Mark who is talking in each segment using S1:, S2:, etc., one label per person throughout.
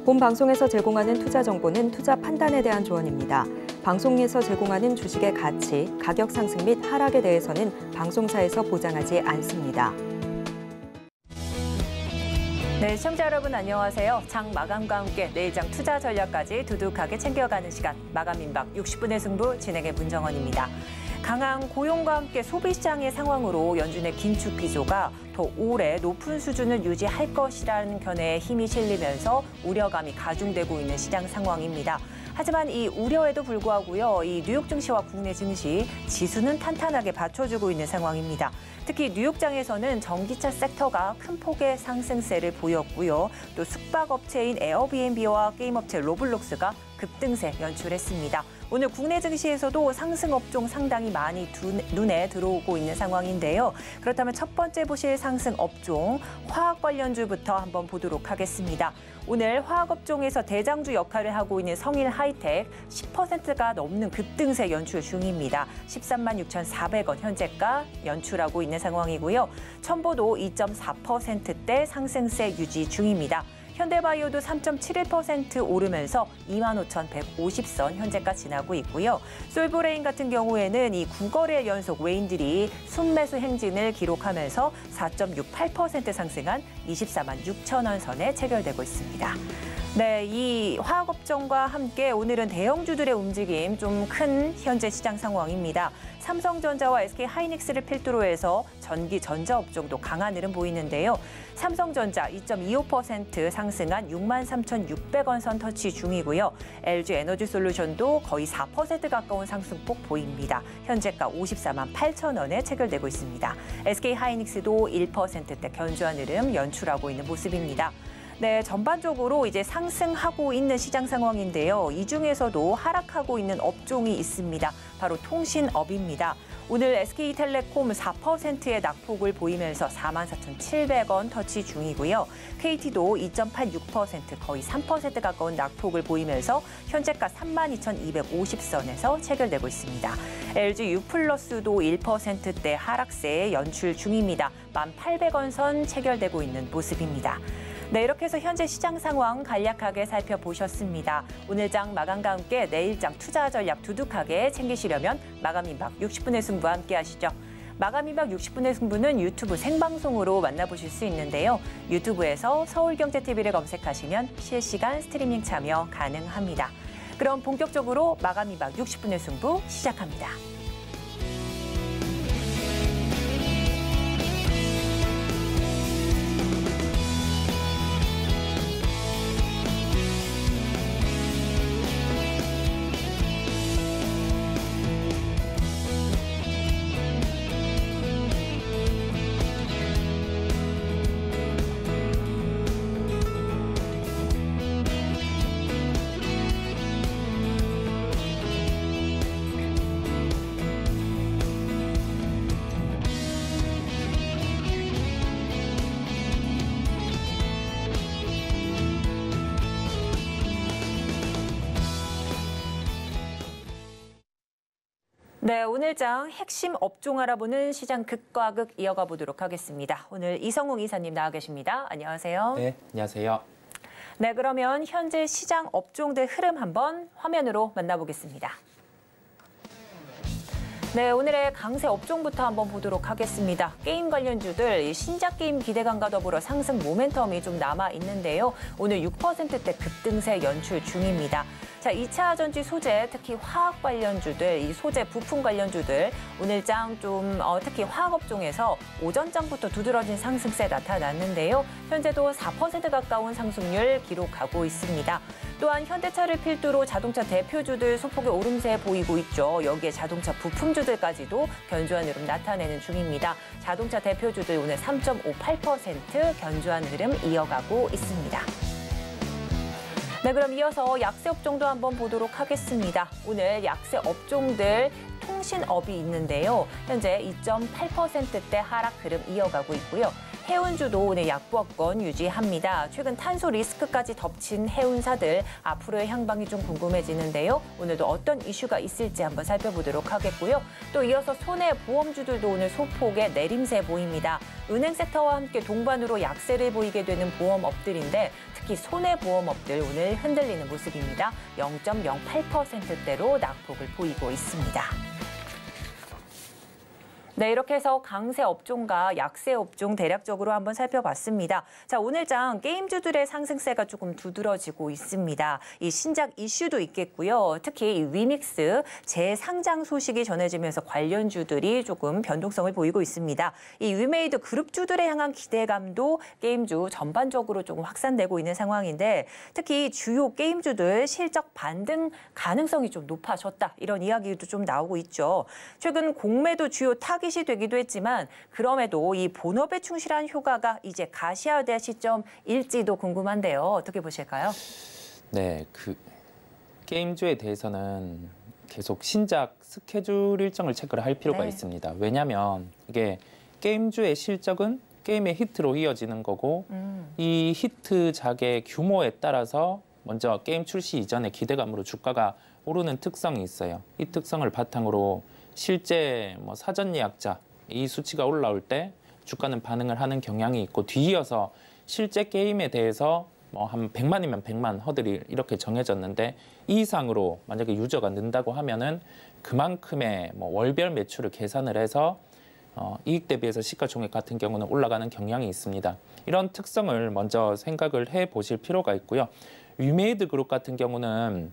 S1: 본 방송에서 제공하는 투자 정보는 투자 판단에 대한 조언입니다. 방송에서 제공하는 주식의 가치, 가격 상승 및 하락에 대해서는 방송사에서 보장하지 않습니다.
S2: 네, 시청자 여러분 안녕하세요. 장 마감과 함께 내일장 투자 전략까지 두둑하게 챙겨가는 시간 마감 임박 60분의 승부 진행의 문정원입니다. 강한 고용과 함께 소비시장의 상황으로 연준의 긴축 기조가 더 오래 높은 수준을 유지할 것이라는 견해에 힘이 실리면서 우려감이 가중되고 있는 시장 상황입니다. 하지만 이 우려에도 불구하고요, 이 뉴욕 증시와 국내 증시 지수는 탄탄하게 받쳐주고 있는 상황입니다. 특히 뉴욕장에서는 전기차 섹터가 큰 폭의 상승세를 보였고요. 또 숙박업체인 에어비앤비와 게임업체 로블록스가 급등세 연출했습니다. 오늘 국내 증시에서도 상승 업종 상당히 많이 눈에 들어오고 있는 상황인데요. 그렇다면 첫 번째 보실 상승 업종 화학 관련주부터 한번 보도록 하겠습니다. 오늘 화학업종에서 대장주 역할을 하고 있는 성일 하이텍 10%가 넘는 급등세 연출 중입니다. 13만 6,400원 현재가 연출하고 있는 상황이고요. 첨보도 2.4%대 상승세 유지 중입니다. 현대바이오도 3.71% 오르면서 25,150선 현재가 지나고 있고요. 솔브레인 같은 경우에는 이 9거래 연속 외인들이 순매수 행진을 기록하면서 4.68% 상승한 24만 6천 원 선에 체결되고 있습니다. 네, 이 화학업종과 함께 오늘은 대형주들의 움직임 좀 큰 현재 시장 상황입니다. 삼성전자와 SK하이닉스를 필두로 해서 전기 전자업종도 강한 흐름 보이는데요. 삼성전자 2.25% 상승한 63,600원 선 터치 중이고요. LG에너지솔루션도 거의 4% 가까운 상승폭 보입니다. 현재가 54만 8천 원에 체결되고 있습니다. SK하이닉스도 1%대 견조한 흐름 연출하고 있는 모습입니다. 네, 전반적으로 이제 상승하고 있는 시장 상황인데요. 이 중에서도 하락하고 있는 업종이 있습니다. 바로 통신업입니다. 오늘 SK텔레콤 4%의 낙폭을 보이면서 44,700원 터치 중이고요. KT도 2.86% 거의 3% 가까운 낙폭을 보이면서 현재가 32,250선에서 체결되고 있습니다. LG유플러스도 1%대 하락세에 연출 중입니다. 1,800원 선 체결되고 있는 모습입니다. 네, 이렇게 해서 현재 시장 상황 간략하게 살펴보셨습니다. 오늘장 마감과 함께 내일장 투자 전략 두둑하게 챙기시려면 마감 임박 60분의 승부와 함께 하시죠. 마감 임박 60분의 승부는 유튜브 생방송으로 만나보실 수 있는데요. 유튜브에서 서울경제TV를 검색하시면 실시간 스트리밍 참여 가능합니다. 그럼 본격적으로 마감 임박 60분의 승부 시작합니다. 네, 오늘장 핵심 업종 알아보는 시장 극과 극 이어가 보도록 하겠습니다. 오늘 이성웅 이사님 나와 계십니다. 안녕하세요.
S3: 네, 안녕하세요.
S2: 네, 그러면 현재 시장 업종들 흐름 한번 화면으로 만나보겠습니다. 네, 오늘의 강세 업종부터 한번 보도록 하겠습니다. 게임 관련주들 신작 게임 기대감과 더불어 상승 모멘텀이 좀 남아 있는데요. 오늘 6%대 급등세 연출 중입니다. 자, 2차 전지 소재, 특히 화학 관련주들, 이 소재 부품 관련주들 오늘장 좀 특히 화학업종에서 오전장부터 두드러진 상승세 나타났는데요. 현재도 4% 가까운 상승률 기록하고 있습니다. 또한 현대차를 필두로 자동차 대표주들 소폭의 오름세 보이고 있죠. 여기에 자동차 부품주들까지도 견조한 흐름 나타내는 중입니다. 자동차 대표주들 오늘 3.58% 견조한 흐름 이어가고 있습니다. 네, 그럼 이어서 약세 업종도 한번 보도록 하겠습니다. 오늘 약세 업종들 통신업이 있는데요. 현재 2.8%대 하락 흐름 이어가고 있고요. 해운주도 오늘 약보합권 유지합니다. 최근 탄소 리스크까지 덮친 해운사들 앞으로의 향방이 좀 궁금해지는데요. 오늘도 어떤 이슈가 있을지 한번 살펴보도록 하겠고요. 또 이어서 손해보험주들도 오늘 소폭의 내림세 보입니다. 은행 섹터와 함께 동반으로 약세를 보이게 되는 보험업들인데 특히 손해보험업들 오늘 흔들리는 모습입니다. 0.08%대로 낙폭을 보이고 있습니다. 네, 이렇게 해서 강세 업종과 약세 업종 대략적으로 한번 살펴봤습니다. 자, 오늘장 게임주들의 상승세가 조금 두드러지고 있습니다. 이 신작 이슈도 있겠고요. 특히 이 위믹스 재상장 소식이 전해지면서 관련주들이 조금 변동성을 보이고 있습니다. 이 위메이드 그룹주들에 향한 기대감도 게임주 전반적으로 조금 확산되고 있는 상황인데 특히 주요 게임주들 실적 반등 가능성이 좀 높아졌다. 이런 이야기도 좀 나오고 있죠. 최근 공매도 주요 타깃이 되기도 했지만 그럼에도 이 본업에 충실한 효과가 이제 가시화될 시점일지도 궁금한데요. 어떻게 보실까요?
S3: 네, 게임주에 대해서는 계속 신작 스케줄 일정을 체크를 할 필요가 있습니다. 왜냐하면 이게 게임주의 실적은 게임의 히트로 이어지는 거고 이 히트작의 규모에 따라서 먼저 게임 출시 이전에 기대감으로 주가가 오르는 특성이 있어요. 이 특성을 바탕으로 실제 사전 예약자 이 수치가 올라올 때 주가는 반응을 하는 경향이 있고 뒤이어서 실제 게임에 대해서 한 100만이면 100만 허들이 이렇게 정해졌는데 이 이상으로 만약에 유저가 는다고 하면은 그만큼의 월별 매출을 계산을 해서 이익 대비해서 시가총액 같은 경우는 올라가는 경향이 있습니다. 이런 특성을 먼저 생각을 해 보실 필요가 있고요. 위메이드 그룹 같은 경우는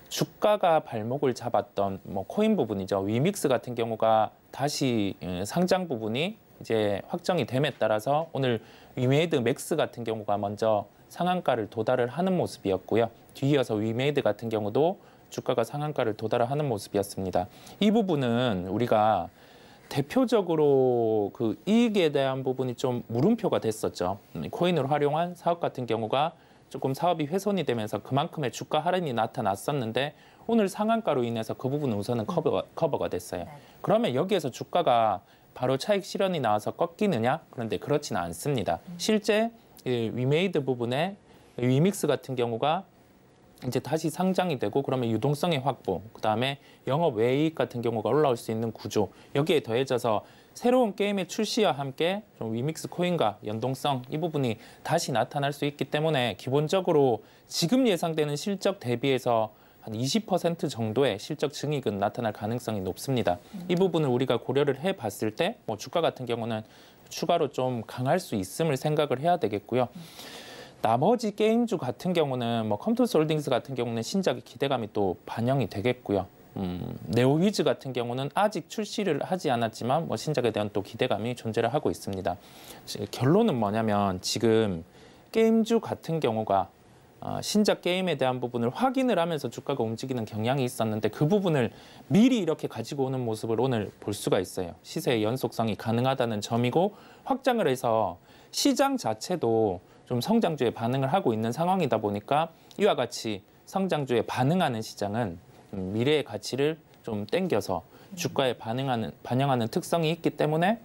S3: 주가가 발목을 잡았던 코인 부분이죠. 위믹스 같은 경우가 다시 상장 부분이 이제 확정이 됨에 따라서 오늘 위메이드 맥스 같은 경우가 먼저 상한가를 도달을 하는 모습이었고요. 뒤이어서 위메이드 같은 경우도 주가가 상한가를 도달을 하는 모습이었습니다. 이 부분은 우리가 대표적으로 그 이익에 대한 부분이 좀 물음표가 됐었죠. 코인을 활용한 사업 같은 경우가 조금 사업이 훼손이 되면서 그만큼의 주가 할인이 나타났었는데 오늘 상한가로 인해서 그 부분은 우선은 커버가 됐어요. 그러면 여기에서 주가가 바로 차익 실현이 나와서 꺾이느냐? 그런데 그렇지는 않습니다. 실제 위메이드 부분에 위믹스 같은 경우가 이제 다시 상장이 되고 그러면 유동성의 확보, 그다음에 영업 외이익 같은 경우가 올라올 수 있는 구조, 여기에 더해져서 새로운 게임의 출시와 함께 좀 위믹스 코인과 연동성 이 부분이 다시 나타날 수 있기 때문에 기본적으로 지금 예상되는 실적 대비해서 한 20% 정도의 실적 증익은 나타날 가능성이 높습니다. 이 부분을 우리가 고려를 해봤을 때 주가 같은 경우는 추가로 좀 강할 수 있음을 생각을 해야 되겠고요. 나머지 게임주 같은 경우는 컴투스 홀딩스 같은 경우는 신작의 기대감이 또 반영이 되겠고요. 네오위즈 같은 경우는 아직 출시를 하지 않았지만 신작에 대한 또 기대감이 존재를 하고 있습니다. 결론은 뭐냐면 지금 게임주 같은 경우가 신작 게임에 대한 부분을 확인을 하면서 주가가 움직이는 경향이 있었는데 그 부분을 미리 이렇게 가지고 오는 모습을 오늘 볼 수가 있어요. 시세의 연속성이 가능하다는 점이고 확장을 해서 시장 자체도 좀 성장주에 반응을 하고 있는 상황이다 보니까 이와 같이 성장주에 반응하는 시장은 미래의 가치를 좀 땡겨서 주가에 반영하는 특성이 있기 때문에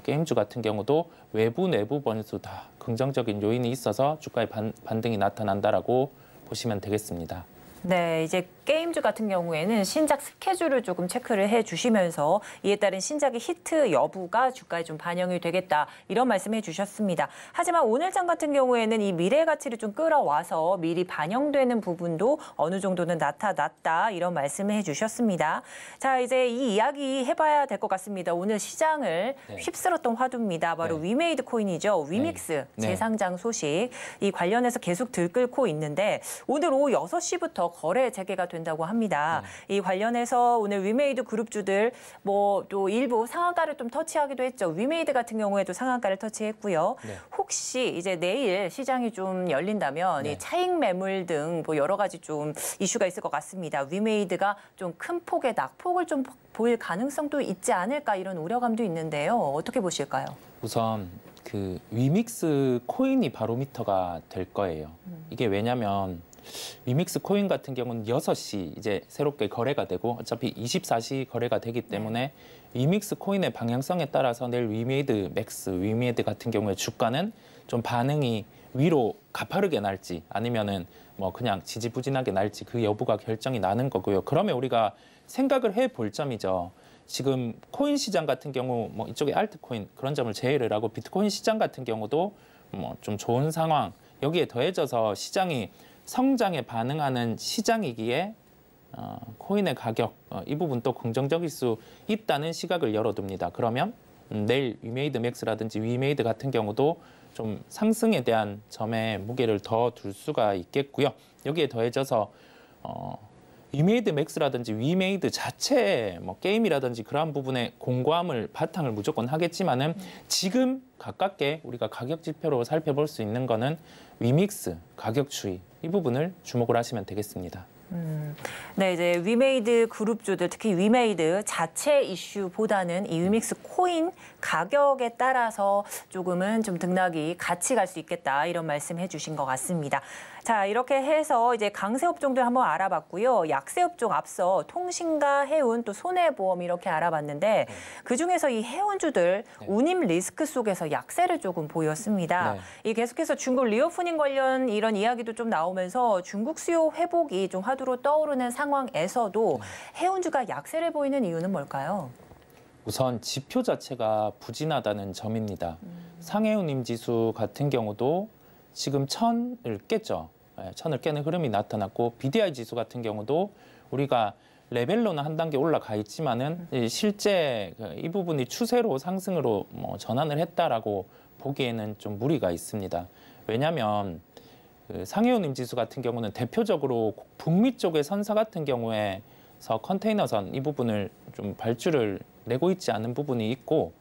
S3: 게임주 같은 경우도 외부 내부 변수 다 긍정적인 요인이 있어서 주가의 반등이 나타난다라고 보시면 되겠습니다.
S2: 네, 이제 게임주 같은 경우에는 신작 스케줄을 조금 체크를 해주시면서 이에 따른 신작의 히트 여부가 주가에 좀 반영이 되겠다 이런 말씀해 주셨습니다. 하지만 오늘장 같은 경우에는 이 미래 가치를 좀 끌어와서 미리 반영되는 부분도 어느 정도는 나타났다 이런 말씀을 해주셨습니다. 자, 이제 이 이야기 해봐야 될 것 같습니다. 오늘 시장을 휩쓸었던 화두입니다. 바로 위메이드 코인이죠. 위믹스 재상장 소식 이 관련해서 계속 들끓고 있는데 오늘 오후 6시부터 거래 재개가 된다고 합니다. 이 관련해서 오늘 위메이드 그룹주들 또 일부 상한가를 좀 터치하기도 했죠. 위메이드 같은 경우에도 상한가를 터치했고요. 혹시 이제 내일 시장이 좀 열린다면 이 차익 매물 등 여러 가지 좀 이슈가 있을 것 같습니다. 위메이드가 좀 큰 폭의 낙폭을 좀 보일 가능성도 있지 않을까 이런 우려감도 있는데요. 어떻게 보실까요?
S3: 우선 그 위믹스 코인이 바로미터가 될 거예요. 이게 왜냐면 위믹스 코인 같은 경우는 6시 이제 새롭게 거래가 되고 어차피 24시 거래가 되기 때문에 위믹스 코인의 방향성에 따라서 내일 위메이드 맥스, 위메이드 같은 경우에 주가는 좀 반응이 위로 가파르게 날지 아니면은 뭐 그냥 지지부진하게 날지 그 여부가 결정이 나는 거고요. 그러면 우리가 생각을 해볼 점이죠. 지금 코인 시장 같은 경우 뭐 이쪽에 알트코인 그런 점을 제외를 하고 비트코인 시장 같은 경우도 뭐 좀 좋은 상황 여기에 더해져서 시장이 성장에 반응하는 시장이기에 코인의 가격 이 부분 또 긍정적일 수 있다는 시각을 열어둡니다. 그러면 내일 위메이드 맥스라든지 위메이드 같은 경우도 좀 상승에 대한 점에 무게를 더 둘 수가 있겠고요. 여기에 더해져서 위메이드 맥스라든지 위메이드 자체의 뭐 게임이라든지 그러한 부분에 공고함을 바탕을 무조건 하겠지만은 지금 가깝게 우리가 가격 지표로 살펴볼 수 있는 거는 위믹스 가격 추이 이 부분을 주목을 하시면 되겠습니다.
S2: 네, 이제 위메이드 그룹주들 특히 위메이드 자체 이슈보다는 이 위믹스 코인 가격에 따라서 조금은 좀 등락이 같이 갈 수 있겠다 이런 말씀해 주신 것 같습니다. 자, 이렇게 해서 이제 강세 업종들 한번 알아봤고요. 약세 업종 앞서 통신과 해운 또 손해보험 이렇게 알아봤는데 그중에서 이 해운주들 운임 리스크 속에서 약세를 조금 보였습니다. 이 계속해서 중국 리오프닝 관련 이런 이야기도 좀 나오면서 중국 수요 회복이 좀 화두로 떠오르는 상황에서도 해운주가 약세를 보이는 이유는 뭘까요?
S3: 우선 지표 자체가 부진하다는 점입니다. 상해운임 지수 같은 경우도 지금 1000을 깼죠. 1000을 깨는 흐름이 나타났고 BDI 지수 같은 경우도 우리가 레벨로는 한 단계 올라가 있지만은 실제 이 부분이 추세로 상승으로 뭐 전환을 했다라고 보기에는 좀 무리가 있습니다. 왜냐하면 상해운임 지수 같은 경우는 대표적으로 북미 쪽의 선사 같은 경우에서 컨테이너선 이 부분을 좀 발주를 내고 있지 않은 부분이 있고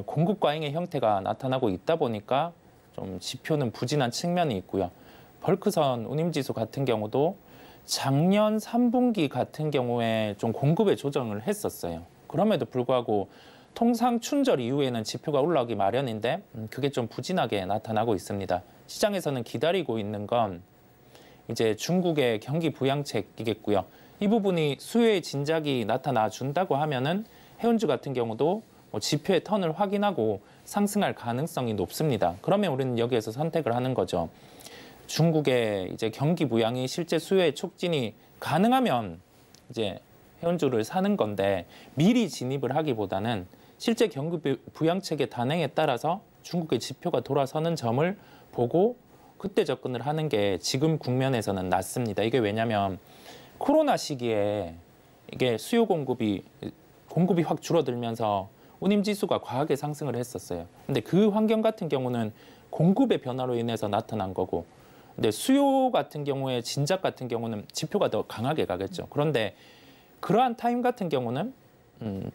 S3: 공급 과잉의 형태가 나타나고 있다 보니까 좀 지표는 부진한 측면이 있고요. 벌크선 운임지수 같은 경우도 작년 3분기 같은 경우에 좀 공급에 조정을 했었어요. 그럼에도 불구하고 통상 춘절 이후에는 지표가 올라오기 마련인데 그게 좀 부진하게 나타나고 있습니다. 시장에서는 기다리고 있는 건 이제 중국의 경기 부양책이겠고요. 이 부분이 수요의 진작이 나타나 준다고 하면은 해운주 같은 경우도 뭐 지표의 턴을 확인하고 상승할 가능성이 높습니다. 그러면 우리는 여기에서 선택을 하는 거죠. 중국의 이제 경기 부양이 실제 수요의 촉진이 가능하면 이제 해운주를 사는 건데 미리 진입을 하기보다는 실제 경기 부양책의 단행에 따라서 중국의 지표가 돌아서는 점을 보고 그때 접근을 하는 게 지금 국면에서는 낫습니다. 이게 왜냐하면 코로나 시기에 이게 수요 공급이 확 줄어들면서 운임지수가 과하게 상승을 했었어요. 근데 그 환경 같은 경우는 공급의 변화로 인해서 나타난 거고 근데 수요 같은 경우에 진작 같은 경우는 지표가 더 강하게 가겠죠. 그런데 그러한 타임 같은 경우는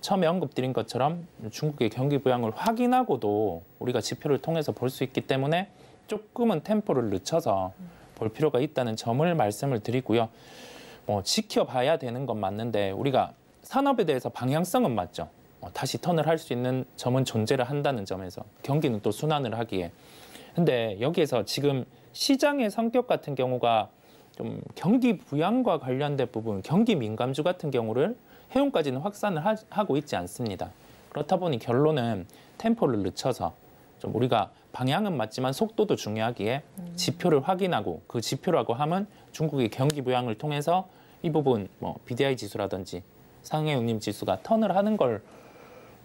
S3: 처음에 언급드린 것처럼 중국의 경기 부양을 확인하고도 우리가 지표를 통해서 볼 수 있기 때문에 조금은 템포를 늦춰서 볼 필요가 있다는 점을 말씀을 드리고요. 뭐 지켜봐야 되는 건 맞는데 우리가 산업에 대해서 방향성은 맞죠. 다시 턴을 할 수 있는 점은 존재를 한다는 점에서 경기는 또 순환을 하기에. 근데 여기에서 지금 시장의 성격 같은 경우가 좀 경기 부양과 관련된 부분, 경기 민감주 같은 경우를 해운까지는 확산을 하고 있지 않습니다. 그렇다 보니 결론은 템포를 늦춰서 좀 우리가 방향은 맞지만 속도도 중요하기에 지표를 확인하고 그 지표라고 하면 중국의 경기 부양을 통해서 이 부분 뭐 BDI 지수라든지 상해 운임 지수가 턴을 하는 걸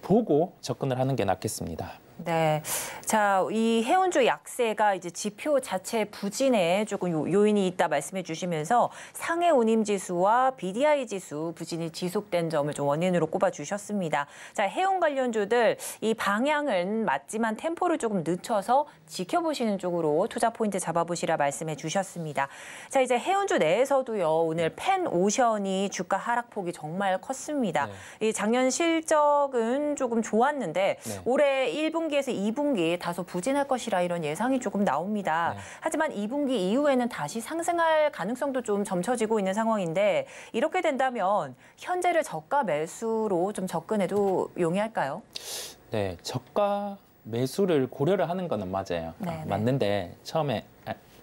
S3: 보고 접근을 하는 게 낫겠습니다.
S2: 네, 자, 이 해운주 약세가 이제 지표 자체 부진에 조금 요인이 있다 말씀해 주시면서 상해 운임 지수와 BDI 지수 부진이 지속된 점을 좀 원인으로 꼽아 주셨습니다. 자, 해운 관련주들 이 방향은 맞지만 템포를 조금 늦춰서 지켜보시는 쪽으로 투자 포인트 잡아보시라 말씀해 주셨습니다. 자, 이제 해운주 내에서도요, 오늘 펜오션이 주가 하락폭이 정말 컸습니다. 이 작년 실적은 조금 좋았는데 올해 1분기에서 2분기 다소 부진할 것이라 이런 예상이 조금 나옵니다. 하지만 2분기 이후에는 다시 상승할 가능성도 좀 점쳐지고 있는 상황인데 이렇게 된다면 현재를 저가 매수로 좀 접근해도 용이할까요?
S3: 네, 저가 매수를 고려를 하는 거는 맞아요. 맞는데 처음에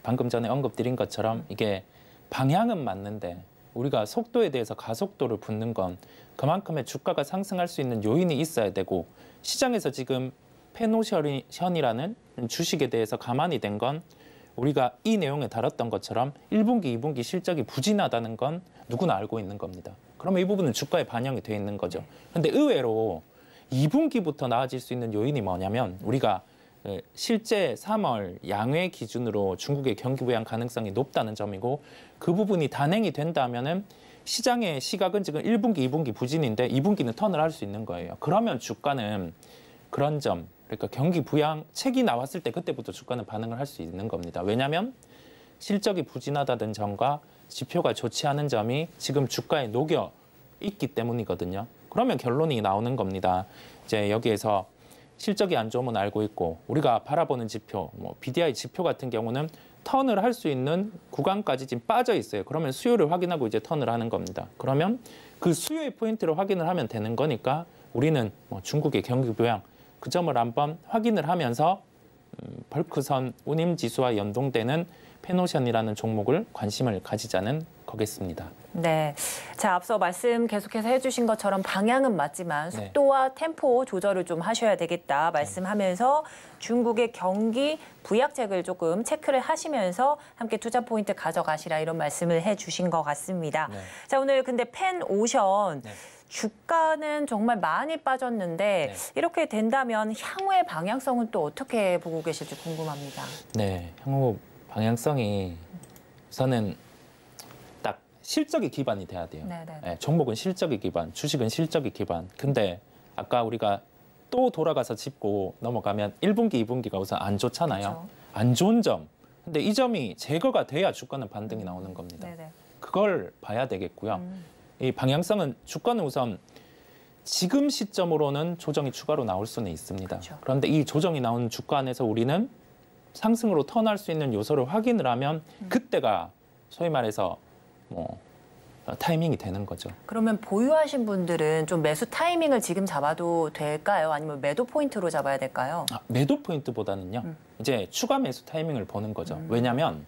S3: 방금 전에 언급드린 것처럼 이게 방향은 맞는데 우리가 속도에 대해서 가속도를 붙는 건 그만큼의 주가가 상승할 수 있는 요인이 있어야 되고 시장에서 지금 페노션이라는 주식에 대해서 가만히 된 건 우리가 이 내용에 다뤘던 것처럼 1분기, 2분기 실적이 부진하다는 건 누구나 알고 있는 겁니다. 그러면 이 부분은 주가에 반영이 돼 있는 거죠. 그런데 의외로 2분기부터 나아질 수 있는 요인이 뭐냐면 우리가 실제 3월 양회 기준으로 중국의 경기 부양 가능성이 높다는 점이고 그 부분이 단행이 된다면은 시장의 시각은 지금 1분기, 2분기 부진인데 2분기는 턴을 할 수 있는 거예요. 그러면 주가는 그런 점, 그러니까 경기 부양 책이 나왔을 때 그때부터 주가는 반응을 할 수 있는 겁니다. 왜냐하면 실적이 부진하다는 점과 지표가 좋지 않은 점이 지금 주가에 녹여 있기 때문이거든요. 그러면 결론이 나오는 겁니다. 이제 여기에서 실적이 안 좋으면 알고 있고 우리가 바라보는 지표, 뭐 BDI 지표 같은 경우는 턴을 할 수 있는 구간까지 지금 빠져 있어요. 그러면 수요를 확인하고 이제 턴을 하는 겁니다. 그러면 그 수요의 포인트를 확인을 하면 되는 거니까 우리는 뭐 중국의 경기 부양 그 점을 한번 확인을 하면서 벌크선 운임지수와 연동되는 페노션이라는 종목을 관심을 가지자는 거겠습니다.
S2: 네, 자 앞서 말씀 계속해서 해주신 것처럼 방향은 맞지만 속도와 템포 조절을 좀 하셔야 되겠다 말씀하면서 중국의 경기 부양책을 조금 체크를 하시면서 함께 투자 포인트 가져가시라 이런 말씀을 해주신 것 같습니다.
S3: 네.
S2: 자 오늘 근데 펜오션 주가는 정말 많이 빠졌는데 이렇게 된다면 향후의 방향성은 또 어떻게 보고 계실지 궁금합니다.
S3: 네, 향후 방향성이 우선은 딱 실적이 기반이 돼야 돼요. 네, 종목은 실적이 기반, 주식은 실적이 기반. 근데 아까 우리가 또 돌아가서 짚고 넘어가면 1분기, 2분기가 우선 안 좋잖아요.
S2: 그렇죠.
S3: 안 좋은 점. 근데 이 점이 제거가 돼야 주가는 반등이 나오는 겁니다. 그걸 봐야 되겠고요. 이 방향성은 주가는 우선 지금 시점으로는 조정이 추가로 나올 수는 있습니다.
S2: 그렇죠.
S3: 그런데 이 조정이 나온 주가 안에서 우리는 상승으로 턴할 수 있는 요소를 확인을 하면 그때가 소위 말해서 뭐 타이밍이 되는 거죠.
S2: 그러면 보유하신 분들은 좀 매수 타이밍을 지금 잡아도 될까요? 아니면 매도 포인트로 잡아야 될까요?
S3: 매도 포인트보다는요. 이제 추가 매수 타이밍을 보는 거죠. 왜냐하면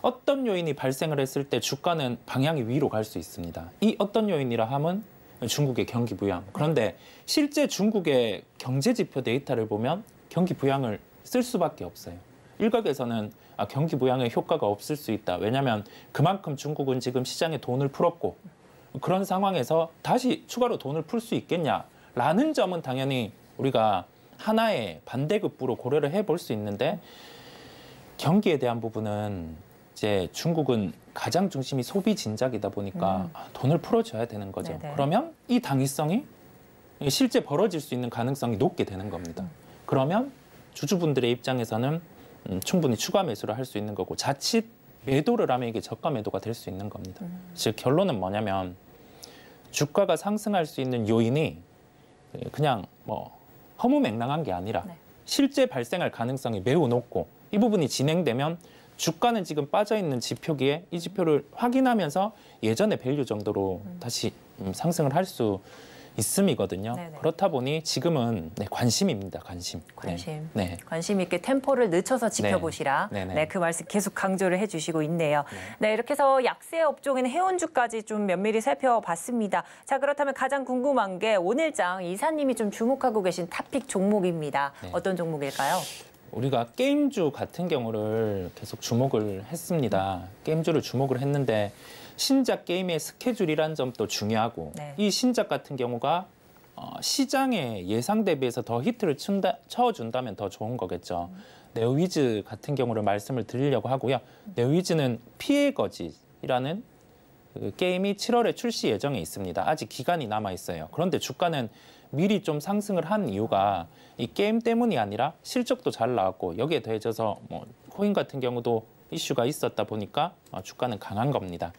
S3: 어떤 요인이 발생을 했을 때 주가는 방향이 위로 갈 수 있습니다. 이 어떤 요인이라 하면 중국의 경기 부양. 그런데 실제 중국의 경제 지표 데이터를 보면 경기 부양을 쓸 수밖에 없어요. 일각에서는 경기 부양의 효과가 없을 수 있다. 왜냐하면 그만큼 중국은 지금 시장에 돈을 풀었고 그런 상황에서 다시 추가로 돈을 풀 수 있겠냐라는 점은 당연히 우리가 하나의 반대급부로 고려를 해볼 수 있는데 경기에 대한 부분은 이제 중국은 가장 중심이 소비 진작이다 보니까 돈을 풀어줘야 되는 거죠. 그러면 이 당위성이 실제 벌어질 수 있는 가능성이 높게 되는 겁니다. 그러면 주주분들의 입장에서는 충분히 추가 매수를 할 수 있는 거고 자칫 매도를 하면 이게 저가 매도가 될 수 있는 겁니다. 즉 결론은 뭐냐면 주가가 상승할 수 있는 요인이 그냥 뭐 허무맹랑한 게 아니라 실제 발생할 가능성이 매우 높고 이 부분이 진행되면 주가는 지금 빠져있는 지표기에 이 지표를 확인하면서 예전의 밸류 정도로 다시 상승을 할 수 있음이거든요. 그렇다 보니 지금은 관심입니다. 관심. 관심 있게 템포를 늦춰서 지켜보시라. 그 말씀 계속 강조를 해주시고 있네요. 이렇게 해서 약세 업종인 해운주까지 좀 면밀히 살펴봤습니다. 자 그렇다면 가장 궁금한 게 오늘장 이사님이 좀 주목하고 계신 탑픽 종목입니다. 어떤 종목일까요? 우리가 게임주 같은 경우를 계속 주목을 했습니다. 게임주를 주목을 했는데 신작 게임의 스케줄이란 점도 중요하고 이 신작 같은 경우가 시장의 예상 대비해서 더 히트를 쳐준다면 더 좋은 거겠죠. 네오위즈 같은 경우를 말씀을 드리려고 하고요. 네오위즈는 피해 거짓이라는 그 게임이 7월에 출시 예정에 있습니다. 아직 기간이 남아 있어요. 그런데 주가는 미리 좀 상승을 한 이유가 이 게임 때문이 아니라 실적도 잘 나왔고 여기에 더해져서 뭐 코인 같은 경우도 이슈가 있었다 보니까 주가는 강한 겁니다.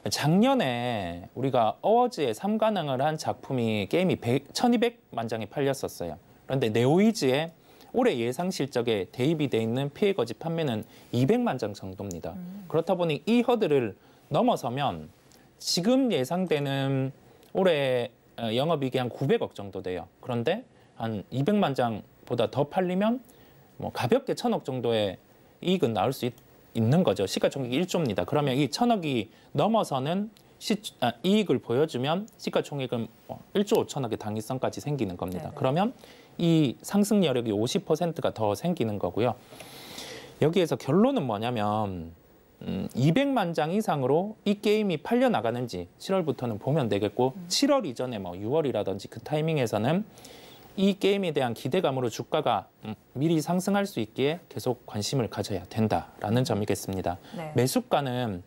S3: 작년에 우리가 어워즈에 3관왕을 한 작품이 게임이 1200만 장이 팔렸었어요. 그런데 네오위즈의 올해 예상 실적에 대입이 돼 있는 피해 거짓 판매는 200만 장 정도입니다. 그렇다 보니 이 허들을 넘어서면 지금 예상되는 올해 영업이익이 한 900억 정도 돼요. 그런데 한 200만 장보다 더 팔리면 뭐 가볍게 1000억 정도의 이익은 나올 수 있는 거죠. 시가총액 1조입니다. 그러면 이 1,000억이 넘어서는 이익을 보여주면 시가총액은 1조 5천억의 당위성까지 생기는 겁니다.
S2: 네네.
S3: 그러면 이 상승 여력이 50%가 더 생기는 거고요. 여기에서 결론은 뭐냐면 200만 장 이상으로 이 게임이 팔려 나가는지 7월부터는 보면 되겠고 7월 이전에 뭐 6월이라든지 그 타이밍에서는 이 게임에 대한 기대감으로 주가가 미리 상승할 수 있기에 계속 관심을 가져야 된다라는 점이겠습니다.
S2: 네.
S3: 매수가는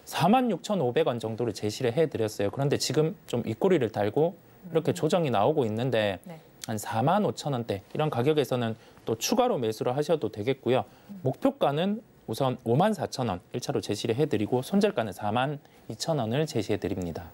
S3: 46,500원 정도를 제시를 해드렸어요. 그런데 지금 좀 윗꼬리를 달고 이렇게 조정이 나오고 있는데
S2: 네.
S3: 한 45,000원대 이런 가격에서는 또 추가로 매수를 하셔도 되겠고요. 목표가는 우선 54,000원 1차로 제시를 해드리고 손절가는 42,000원을 제시해드립니다.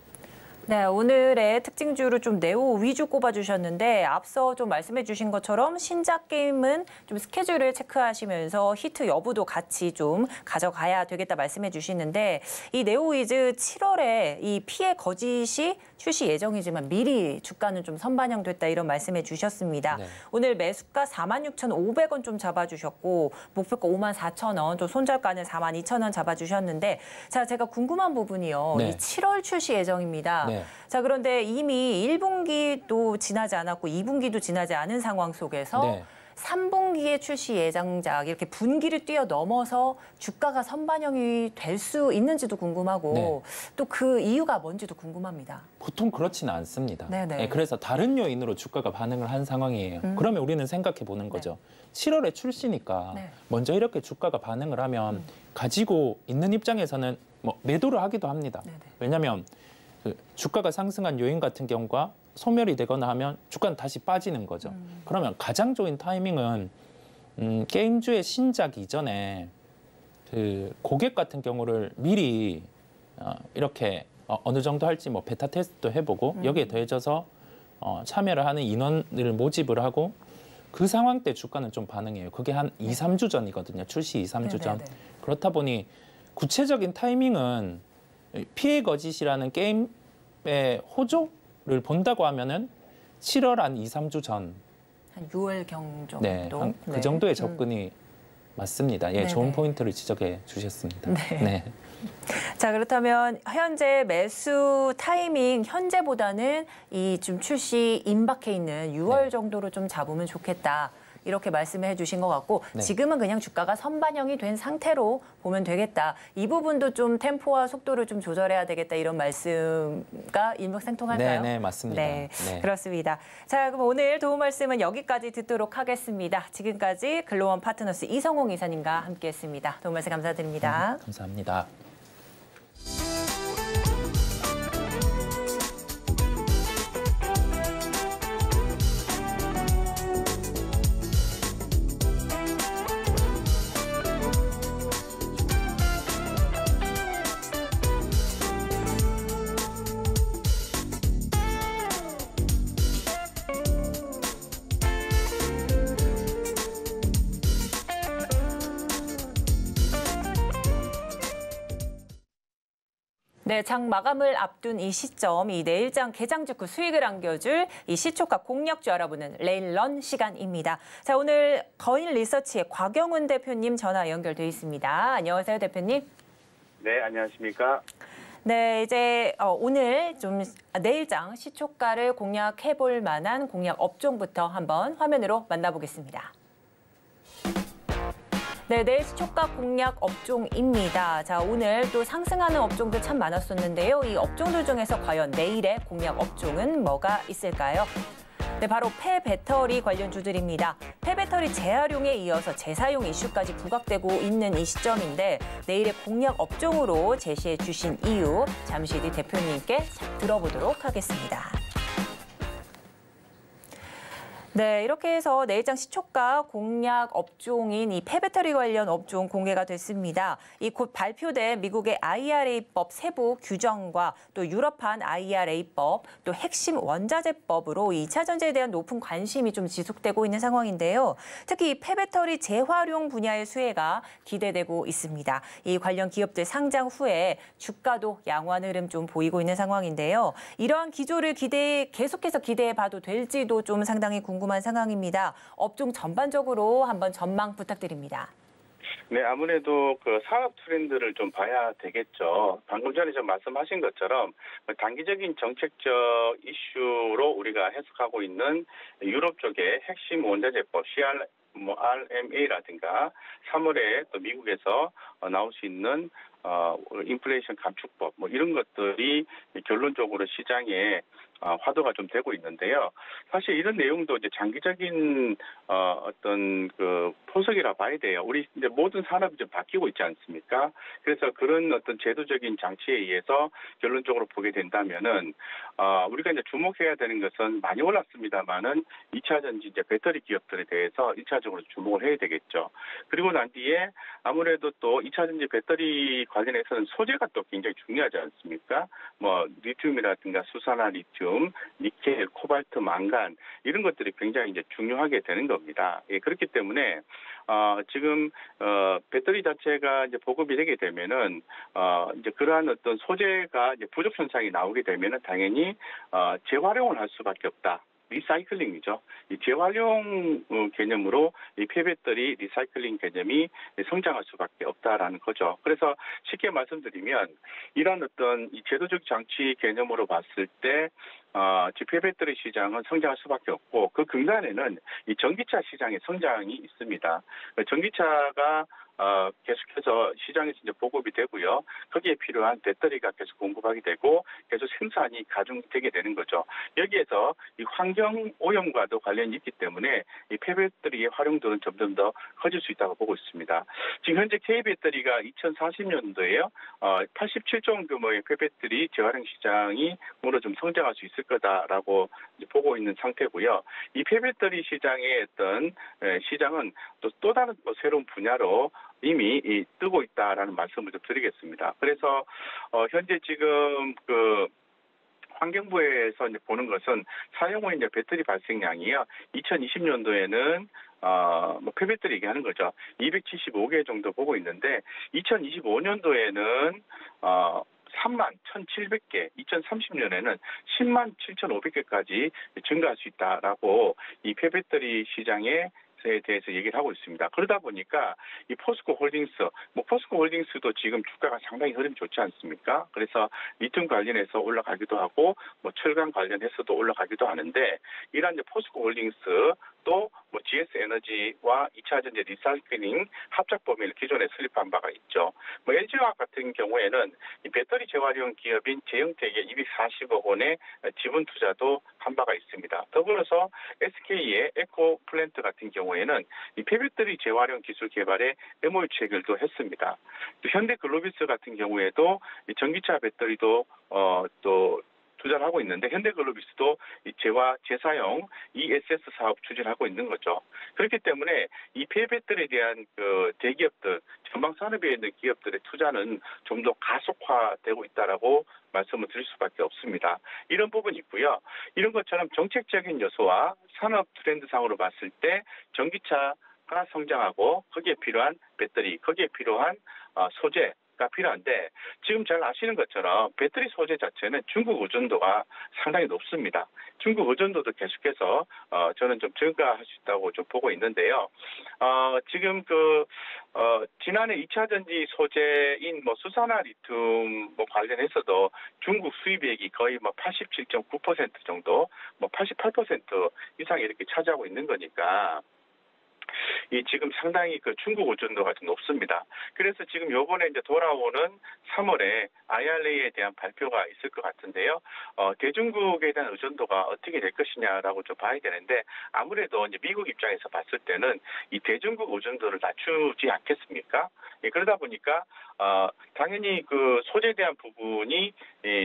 S2: 네, 오늘의 특징주를 좀 네오 위주 꼽아주셨는데 앞서 좀 말씀해 주신 것처럼 신작 게임은 좀 스케줄을 체크하시면서 히트 여부도 같이 좀 가져가야 되겠다 말씀해 주시는데 이 네오 위즈 7월에 이 피해 거짓이 출시 예정이지만 미리 주가는 좀 선반영됐다 이런 말씀해 주셨습니다.
S3: 네.
S2: 오늘 매수가 46,500원 좀 잡아주셨고 목표가 54,000원, 또 손절가는 42,000원 잡아주셨는데 자, 제가 궁금한 부분이요.
S3: 네.
S2: 이 7월 출시 예정입니다.
S3: 네.
S2: 자, 그런데 이미 1분기도 지나지 않았고 2분기도 지나지 않은 상황 속에서
S3: 네.
S2: 3분기에 출시 예정작 이렇게 분기를 뛰어넘어서 주가가 선반영이 될 수 있는지도 궁금하고
S3: 네.
S2: 또 그 이유가 뭔지도 궁금합니다.
S3: 보통 그렇지는 않습니다.
S2: 네네.
S3: 네, 그래서 다른 요인으로 주가가 반응을 한 상황이에요. 그러면 우리는 생각해 보는 거죠. 7월에 출시니까
S2: 네.
S3: 먼저 이렇게 주가가 반응을 하면 가지고 있는 입장에서는 뭐 매도를 하기도 합니다.
S2: 네네.
S3: 왜냐하면 그 주가가 상승한 요인 같은 경우가 소멸이 되거나 하면 주가는 다시 빠지는 거죠. 그러면 가장 좋은 타이밍은 게임주의 신작 이전에 그 고객 같은 경우를 미리 이렇게 어느 정도 할지 뭐 베타 테스트도 해보고 여기에 더해져서 참여를 하는 인원을 모집을 하고 그 상황 때 주가는 좀 반응해요. 그게 한 2, 3주 전이거든요. 출시 2, 3주 전.
S2: 네네네.
S3: 그렇다 보니 구체적인 타이밍은 피해 거짓이라는 게임의 호조를 본다고 하면은 7월 한 2, 3주 전.
S2: 한 6월경 정도.
S3: 네, 그 정도의 접근이 맞습니다. 예,
S2: 네네.
S3: 좋은 포인트를 지적해 주셨습니다.
S2: 네.
S3: 네.
S2: 자, 그렇다면 현재 매수 타이밍 현재보다는 이 좀 출시 임박해 있는 6월
S3: 네.
S2: 정도로 좀 잡으면 좋겠다. 이렇게 말씀해 주신 것 같고
S3: 네.
S2: 지금은 그냥 주가가 선반영이 된 상태로 보면 되겠다. 이 부분도 좀 템포와 속도를 좀 조절해야 되겠다. 이런 말씀과 일맥상통할까요?
S3: 네, 네, 맞습니다.
S2: 네,
S3: 네.
S2: 그렇습니다. 자, 그럼 오늘 도움 말씀은 여기까지 듣도록 하겠습니다. 지금까지 글로원 파트너스 이성홍 이사님과 함께했습니다. 도움 말씀 감사드립니다.
S3: 감사합니다.
S2: 네, 장 마감을 앞둔 이 시점, 이 내일장 개장 직후 수익을 안겨줄 이 시초가 공략주 알아보는 레일런 시간입니다. 자, 오늘 거인 리서치의 곽영훈 대표님 전화 연결돼 있습니다. 안녕하세요, 대표님.
S4: 네, 안녕하십니까?
S2: 네, 이제 오늘 좀 내일장 시초가를 공략해볼 만한 공략 업종부터 한번 화면으로 만나보겠습니다. 네, 내일 시초가 공략 업종입니다. 자, 오늘 또 상승하는 업종들 참 많았었는데요. 이 업종들 중에서 과연 내일의 공략 업종은 뭐가 있을까요? 네, 바로 폐배터리 관련주들입니다. 폐배터리 재활용에 이어서 재사용 이슈까지 부각되고 있는 이 시점인데 내일의 공략 업종으로 제시해 주신 이유 잠시 뒤 대표님께 들어보도록 하겠습니다. 네, 이렇게 해서 내일장 시초가 공략 업종인 이 폐배터리 관련 업종 공개가 됐습니다. 이 곧 발표된 미국의 IRA법 세부 규정과 또 유럽판 IRA법, 또 핵심 원자재법으로 2차 전지에 대한 높은 관심이 좀 지속되고 있는 상황인데요. 특히 이 폐배터리 재활용 분야의 수혜가 기대되고 있습니다. 이 관련 기업들 상장 후에 주가도 양호한 흐름 좀 보이고 있는 상황인데요. 이러한 기조를 계속해서 기대해봐도 될지도 좀 상당히 궁금한 상황입니다. 업종 전반적으로 한번 전망 부탁드립니다.
S4: 네, 아무래도 그 산업 트렌드를 좀 봐야 되겠죠. 방금 전에 좀 말씀하신 것처럼 단기적인 정책적 이슈로 우리가 해석하고 있는 유럽 쪽의 핵심 원자재법 RMA라든가 3월에 또 미국에서 나올 수 있는 인플레이션 감축법 뭐 이런 것들이 결론적으로 시장에 화두가 좀 되고 있는데요. 사실 이런 내용도 이제 장기적인 어떤 그 포석이라 봐야 돼요. 우리 이제 모든 산업이 좀 바뀌고 있지 않습니까? 그래서 그런 어떤 제도적인 장치에 의해서 결론적으로 보게 된다면은 우리가 이제 주목해야 되는 것은 많이 올랐습니다만은 2차 전지 이제 배터리 기업들에 대해서 1차적으로 주목을 해야 되겠죠. 그리고 난 뒤에 아무래도 또 2차 전지 배터리 관련해서는 소재가 또 굉장히 중요하지 않습니까? 뭐 리튬이라든가 수산화 리튬, 니켈, 코발트, 망간 이런 것들이 굉장히 이제 중요하게 되는 겁니다. 예, 그렇기 때문에 지금 배터리 자체가 이제 보급이 되게 되면은 이제 그러한 어떤 소재가 이제 부족 현상이 나오게 되면은 당연히 재활용을 할 수밖에 없다. 리사이클링이죠. 이 재활용 개념으로 이 폐배터리 리사이클링 개념이 성장할 수밖에 없다라는 거죠. 그래서 쉽게 말씀드리면 이런 어떤 이 제도적 장치 개념으로 봤을 때 폐배터리 시장은 성장할 수밖에 없고 그 근간에는 이 전기차 시장의 성장이 있습니다. 전기차가 계속해서 시장에서 이제 보급이 되고요. 거기에 필요한 배터리가 계속 공급하게 되고 계속 생산이 가중되게 되는 거죠. 여기에서 이 환경 오염과도 관련이 있기 때문에 이 폐배터리의 활용도는 점점 더 커질 수 있다고 보고 있습니다. 지금 현재 K배터리가 2040년도에요. 87조 원 규모의 폐배터리 재활용 시장으로 좀 성장할 수 있을 거다라고 보고 있는 상태고요. 이 폐배터리 시장의 어떤 시장은 또 다른 새로운 분야로 이미 뜨고 있다라는 말씀을 좀 드리겠습니다. 그래서 현재 지금 그 환경부에서 이제 보는 것은 사용 후 이제 배터리 발생량이요. 2020년도에는 뭐 폐배터리 얘기하는 거죠. 275개 정도 보고 있는데 2025년도에는 3만 1,700개, 2030년에는 10만 7,500개까지 증가할 수 있다라고 이 폐배터리 시장에 대해서 얘기를 하고 있습니다. 그러다 보니까 이 포스코 홀딩스도 지금 주가가 상당히 흐름이 좋지 않습니까? 그래서 리튬 관련해서 올라가기도 하고 뭐 철강 관련해서도 올라가기도 하는데 이러한 이제 포스코 홀딩스 또 뭐 GS 에너지와 2차 전지 리사이클링 합작 범위를 기존에 설립한 바가 있죠. 뭐 LG화학 같은 경우에는 이 배터리 재활용 기업인 제형택에 240억 원의 지분 투자도 한 바가 있습니다. 더불어서 SK의 에코 플랜트 같은 경우에는 이 폐배터리 재활용 기술 개발에 MOU 체결도 했습니다. 또 현대글로비스 같은 경우에도 이 전기차 배터리도 또 투자를 하고 있는데 현대글로비스도 이 재사용 ESS 사업 추진을 하고 있는 거죠. 그렇기 때문에 이 폐배터리에 대한 그 대기업들, 전방 산업에 있는 기업들의 투자는 좀 더 가속화되고 있다라고 말씀을 드릴 수밖에 없습니다. 이런 부분이 있고요. 이런 것처럼 정책적인 요소와 산업 트렌드상으로 봤을 때 전기차가 성장하고 거기에 필요한 배터리, 거기에 필요한 소재가 필요한데 지금 잘 아시는 것처럼 배터리 소재 자체는 중국 의존도가 상당히 높습니다. 중국 의존도도 계속해서 저는 좀 증가할 수 있다고 좀 보고 있는데요. 지금 지난해 2차 전지 소재인 뭐 수산화 리튬 뭐 관련해서도 중국 수입액이 거의 뭐 87.9% 정도, 뭐 88% 이상 이렇게 차지하고 있는 거니까. 지금 상당히 그 중국 의존도가 좀 높습니다. 그래서 지금 요번에 이제 돌아오는 3월에 IRA에 대한 발표가 있을 것 같은데요. 대중국에 대한 의존도가 어떻게 될 것이냐라고 좀 봐야 되는데 아무래도 이제 미국 입장에서 봤을 때는 이 대중국 의존도를 낮추지 않겠습니까? 그러다 보니까 당연히 그 소재에 대한 부분이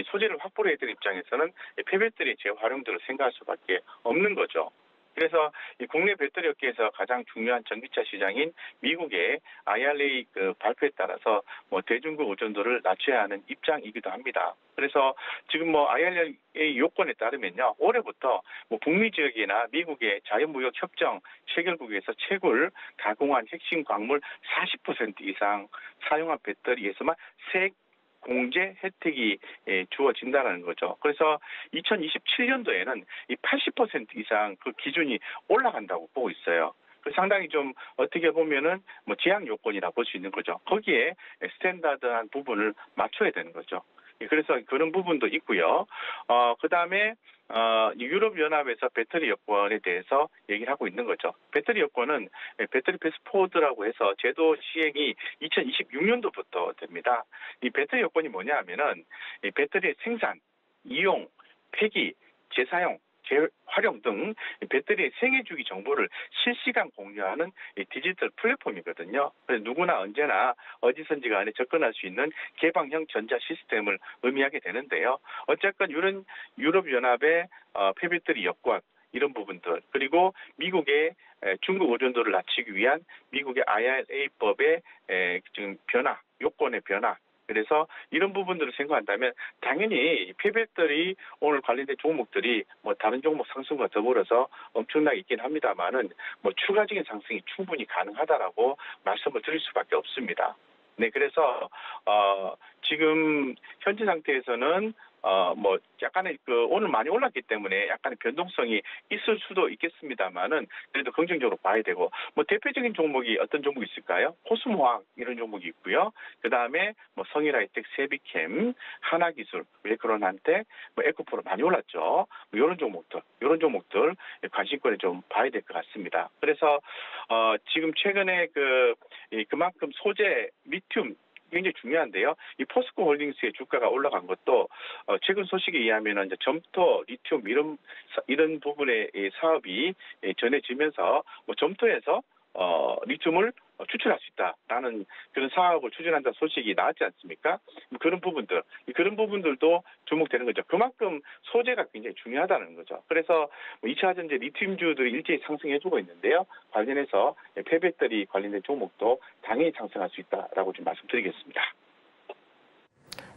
S4: 소재를 확보해야 되는 입장에서는 폐배터리 재활용도를 생각할 수밖에 없는 거죠. 그래서 이 국내 배터리 업계에서 가장 중요한 전기차 시장인 미국의 IRA 그 발표에 따라서 뭐 대중국 의존도를 낮춰야 하는 입장이기도 합니다. 그래서 지금 뭐 IRA 요건에 따르면요, 올해부터 뭐 북미 지역이나 미국의 자유무역 협정 체결국에서 채굴, 가공한 핵심 광물 40% 이상 사용한 배터리에서만 공제 혜택이 주어진다는 거죠. 그래서 2027년도에는 이 80% 이상 그 기준이 올라간다고 보고 있어요. 상당히 좀 어떻게 보면은 뭐 제약 요건이라 볼 수 있는 거죠. 거기에 스탠다드한 부분을 맞춰야 되는 거죠. 그래서 그런 부분도 있고요. 그다음에 유럽연합에서 배터리 여권에 대해서 얘기를 하고 있는 거죠. 배터리 여권은 배터리 패스포드라고 해서 제도 시행이 2026년도부터 됩니다. 이 배터리 여권이 뭐냐 하면은 이 배터리의 생산, 이용, 폐기, 재사용, 재활용 등 배터리의 생애 주기 정보를 실시간 공유하는 디지털 플랫폼이거든요. 그래서 누구나 언제나 어디선지 간에 접근할 수 있는 개방형 전자 시스템을 의미하게 되는데요. 어쨌건 이런 유럽연합의 폐배터리 여권 이런 부분들 그리고 미국의 중국 의존도를 낮추기 위한 미국의 IRA법의 지금 변화, 요건의 변화 그래서 이런 부분들을 생각한다면 당연히 폐배터리 오늘 관련된 종목들이 뭐 다른 종목 상승과 더불어서 엄청나게 있긴 합니다만은 뭐 추가적인 상승이 충분히 가능하다라고 말씀을 드릴 수밖에 없습니다. 네, 그래서 지금 현재 상태에서는 뭐 약간의 오늘 많이 올랐기 때문에 약간의 변동성이 있을 수도 있겠습니다만은 그래도 긍정적으로 봐야 되고 뭐 대표적인 종목이 어떤 종목이 있을까요? 코스모항 이런 종목이 있고요. 그 다음에 뭐 성일하이텍, 세비캠, 하나기술, 웨크론한테 뭐 에코프로 많이 올랐죠. 뭐 이런 종목들 관심권에 좀 봐야 될 것 같습니다. 그래서 지금 최근에 그만큼 소재 리튬 굉장히 중요한데요. 이 포스코 홀딩스의 주가가 올라간 것도 최근 소식에 의하면 이제 점토, 리튬 이런 부분의 사업이 전해지면서 뭐 점토에서 리튬을 추출할 수 있다라는 그런 사업을 추진한다는 소식이 나왔지 않습니까? 그런 부분들도 주목되는 거죠. 그만큼 소재가 굉장히 중요하다는 거죠. 그래서 2차 전지 리튬주들이 일제히 상승해주고 있는데요. 관련해서 폐배터리 관련된 종목도 당연히 상승할 수 있다라고 좀 말씀드리겠습니다.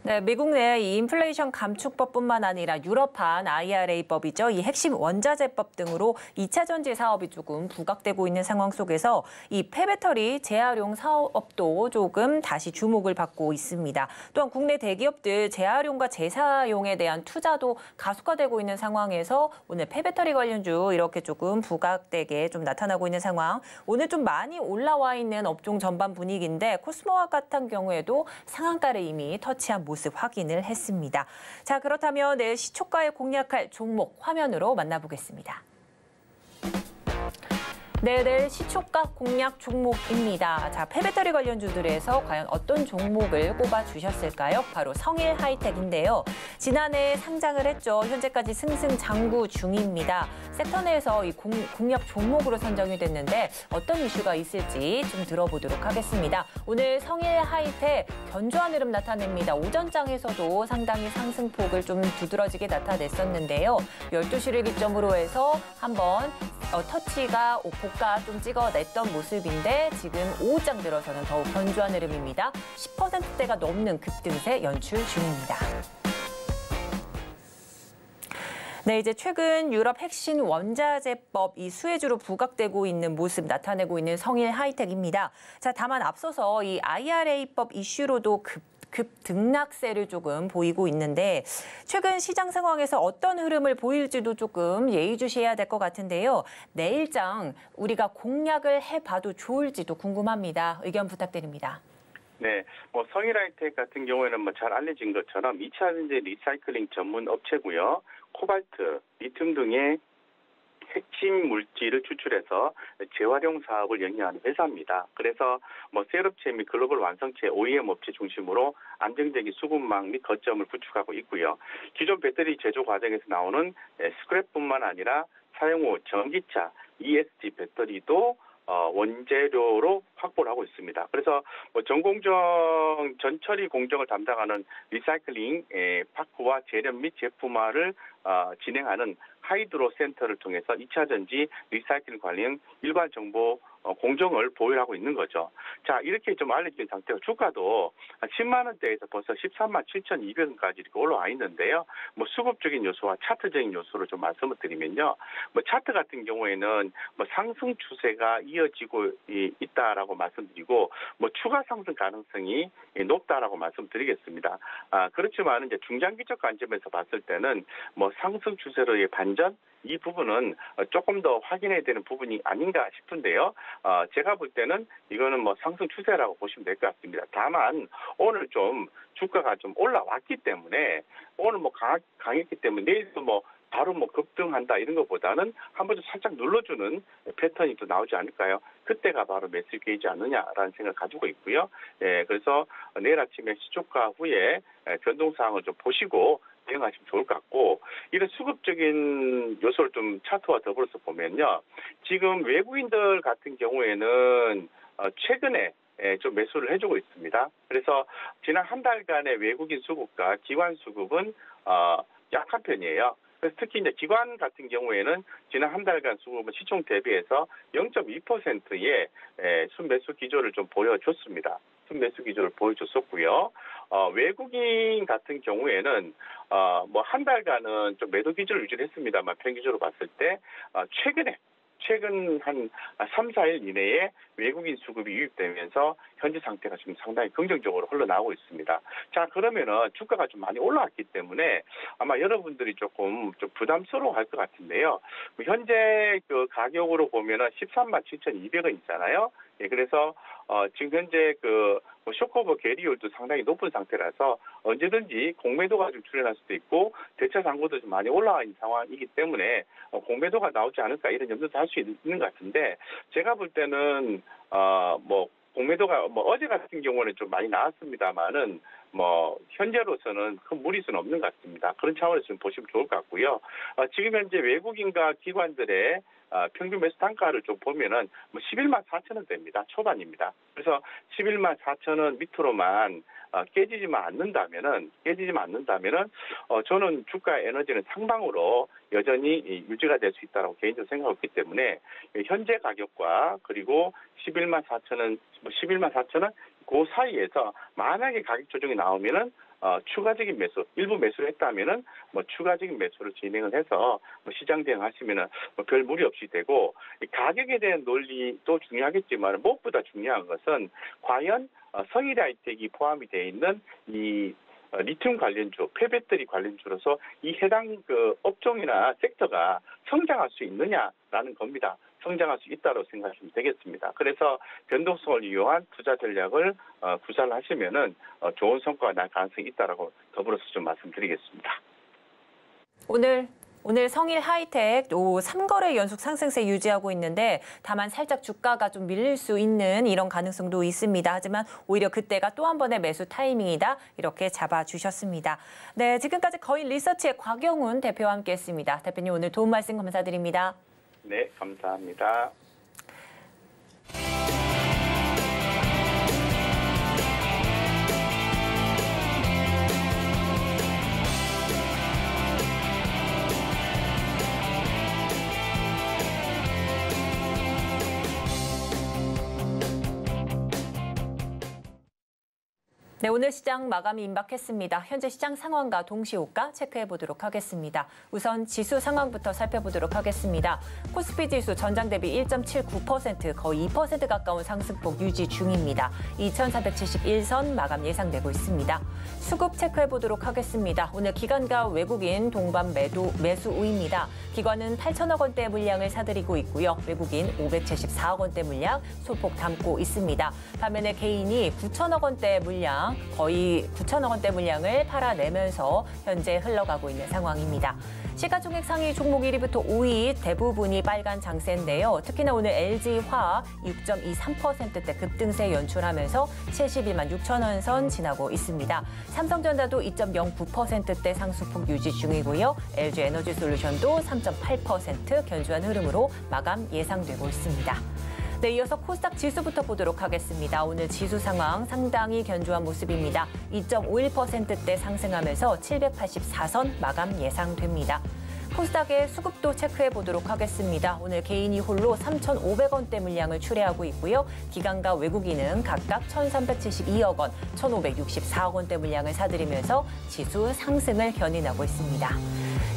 S2: 네, 미국 내 이 인플레이션 감축법뿐만 아니라 유럽판 IRA법이죠. 이 핵심 원자재법 등으로 2차 전지 사업이 조금 부각되고 있는 상황 속에서 이 폐배터리 재활용 사업도 조금 다시 주목을 받고 있습니다. 또한 국내 대기업들 재활용과 재사용에 대한 투자도 가속화되고 있는 상황에서 오늘 폐배터리 관련주 이렇게 조금 부각되게 좀 나타나고 있는 상황. 오늘 좀 많이 올라와 있는 업종 전반 분위기인데 코스모와 같은 경우에도 상한가를 이미 터치한 모습 확인을 했습니다. 자, 그렇다면 내일 시초가에 공략할 종목 화면으로 만나보겠습니다. 네, 내일 시초가 공략 종목입니다. 자, 폐배터리 관련주들에서 과연 어떤 종목을 꼽아주셨을까요? 바로 성일하이텍인데요. 지난해 상장을 했죠. 현재까지 승승장구 중입니다. 섹터 내에서 이 공략 종목으로 선정이 됐는데 어떤 이슈가 있을지 좀 들어보도록 하겠습니다. 오늘 성일하이텍 견조한 흐름 나타냅니다. 오전장에서도 상당히 상승폭을 좀 두드러지게 나타냈었는데요. 12시를 기점으로 해서 한번 터치가 고가 좀 찍어냈던 모습인데 지금 오후장 들어서는 더욱 견조한 흐름입니다. 10%대가 넘는 급등세 연출 중입니다. 네, 이제 최근 유럽 핵심 원자재법 이 수혜주로 부각되고 있는 모습 나타내고 있는 성일하이텍입니다. 자, 다만 앞서서 이 IRA법 이슈로도 급등락세를 조금 보이고 있는데 최근 시장 상황에서 어떤 흐름을 보일지도 조금 예의주시해야 될 것 같은데요. 내일장 우리가 공략을 해봐도 좋을지도 궁금합니다. 의견 부탁드립니다.
S4: 네, 뭐 성일하이텍 같은 경우에는 뭐 잘 알려진 것처럼 2차 전지 리사이클링 전문 업체고요. 코발트, 리튬 등의 핵심 물질을 추출해서 재활용 사업을 영위하는 회사입니다. 그래서 뭐 셀업체 및 글로벌 완성체 OEM 업체 중심으로 안정적인 수급망 및 거점을 구축하고 있고요. 기존 배터리 제조 과정에서 나오는 스크랩뿐만 아니라 사용 후 전기차, ESG 배터리도 원재료로 확보를 하고 있습니다. 그래서 뭐 전처리 공정을 담당하는 리사이클링 파크와 재련 및 제품화를 진행하는 하이드로 센터를 통해서 2차 전지 리사이클링 관련 일괄 정보 공정을 보유하고 있는 거죠. 자, 이렇게 좀 알려진 상태고 주가도 10만 원대에서 벌써 13만 7,200원까지 이렇게 올라와 있는데요. 뭐 수급적인 요소와 차트적인 요소를 좀 말씀을 드리면요. 뭐 차트 같은 경우에는 뭐 상승 추세가 이어지고 있다라고 말씀드리고 뭐 추가 상승 가능성이 높다라고 말씀드리겠습니다. 그렇지만 이제 중장기적 관점에서 봤을 때는 뭐 상승 추세로의 반전 이 부분은 조금 더 확인해야 되는 부분이 아닌가 싶은데요. 제가 볼 때는 이거는 뭐 상승 추세라고 보시면 될 것 같습니다. 다만 오늘 좀 주가가 좀 올라왔기 때문에 오늘 뭐 강했기 때문에 내일도 뭐 바로 뭐 급등한다 이런 것보다는 한 번 더 살짝 눌러주는 패턴이 또 나오지 않을까요? 그때가 바로 매수 기회이지 않느냐라는 생각을 가지고 있고요. 그래서 내일 아침에 시초가 후에 변동 사항을 좀 보시고 대응하시면 좋을 것 같고, 이런 수급적인 요소를 좀 차트와 더불어서 보면요. 지금 외국인들 같은 경우에는 최근에 좀 매수를 해주고 있습니다. 그래서 지난 한 달간의 외국인 수급과 기관 수급은 약한 편이에요. 그래서 특히 이제 기관 같은 경우에는 지난 한 달간 수급은 시총 대비해서 0.2%의 순매수 기조를 좀 보여줬습니다. 순매수 기조를 보여줬었고요. 외국인 같은 경우에는 뭐 한 달간은 좀 매도 기조를 유지했습니다만 평균적으로 봤을 때 최근 한 3, 4일 이내에 외국인 수급이 유입되면서 현재 상태가 지금 상당히 긍정적으로 흘러나오고 있습니다. 자, 그러면은 주가가 좀 많이 올라왔기 때문에 아마 여러분들이 조금 좀 부담스러워할 것 같은데요. 현재 그 가격으로 보면은 13만 7,200원 있잖아요. 그래서 지금 현재 그 쇼커버 계리율도 상당히 높은 상태라서 언제든지 공매도가 좀 출현할 수도 있고 대차 잔고도 좀 많이 올라와 있는 상황이기 때문에 공매도가 나오지 않을까 이런 염두도 할 수 있는 것 같은데, 제가 볼 때는 뭐 공매도가 뭐 어제 같은 경우는 좀 많이 나왔습니다만은 뭐 현재로서는 큰 무리수는 없는 것 같습니다. 그런 차원에서 좀 보시면 좋을 것 같고요. 지금 현재 외국인과 기관들의 평균 매수 단가를 좀 보면은 뭐 11만 4천 원대입니다. 초반입니다. 그래서 11만 4천 원 밑으로만 깨지지만 않는다면은 저는 주가 에너지는 상방으로 여전히 유지가 될 수 있다고 개인적으로 생각했기 때문에 현재 가격과 그리고 11만 4천 원, 11만 4천 원 그 사이에서 만약에 가격 조정이 나오면은 추가적인 매수, 일부 매수를 했다면은 뭐 추가적인 매수를 진행을 해서 뭐 시장 대응하시면은 뭐 별 무리 없이 되고, 가격에 대한 논리도 중요하겠지만 무엇보다 중요한 것은 과연 성일 하이텍이 포함이 되어 있는 이 리튬 관련주, 폐배터리 관련주로서 이 해당 그 업종이나 섹터가 성장할 수 있느냐라는 겁니다. 성장할 수 있다고 생각하시면 되겠습니다. 그래서 변동성을 이용한 투자 전략을 구사를 하시면은 좋은 성과가 날 가능성이 있다라고 더불어서 좀 말씀드리겠습니다.
S2: 오늘 성일 하이텍 3거래 연속 상승세 유지하고 있는데, 다만 살짝 주가가 좀 밀릴 수 있는 이런 가능성도 있습니다. 하지만 오히려 그때가 또 한 번의 매수 타이밍이다, 이렇게 잡아주셨습니다. 네, 지금까지 거인 리서치의 곽영훈 대표와 함께했습니다. 대표님, 오늘 도움 말씀 감사드립니다.
S4: 네, 감사합니다.
S2: 네, 오늘 시장 마감이 임박했습니다. 현재 시장 상황과 동시호가 체크해 보도록 하겠습니다. 우선 지수 상황부터 살펴보도록 하겠습니다. 코스피 지수 전장 대비 1.79%, 거의 2% 가까운 상승폭 유지 중입니다. 2,471선 마감 예상되고 있습니다. 수급 체크해 보도록 하겠습니다. 오늘 기관과 외국인 동반 매수 우입니다. 기관은 8천억 원대 물량을 사들이고 있고요. 외국인 574억 원대 물량 소폭 담고 있습니다. 반면에 개인이 9천억 원대 물량, 거의 9천억 원대 물량을 팔아내면서 현재 흘러가고 있는 상황입니다. 시가총액 상위 종목 1위부터 5위 대부분이 빨간 장세인데요. 특히나 오늘 LG화학 6.23%대 급등세 연출하면서 71만 6천 원 선 지나고 있습니다. 삼성전자도 2.09%대 상승폭 유지 중이고요. LG에너지솔루션도 3.8% 견조한 흐름으로 마감 예상되고 있습니다. 네, 이어서 코스닥 지수부터 보도록 하겠습니다. 오늘 지수 상황 상당히 견조한 모습입니다. 2.51%대 상승하면서 784선 마감 예상됩니다. 코스닥의 수급도 체크해 보도록 하겠습니다. 오늘 개인이 홀로 3,500원대 물량을 출회하고 있고요. 기관과 외국인은 각각 1,372억 원, 1,564억 원대 물량을 사들이면서 지수 상승을 견인하고 있습니다.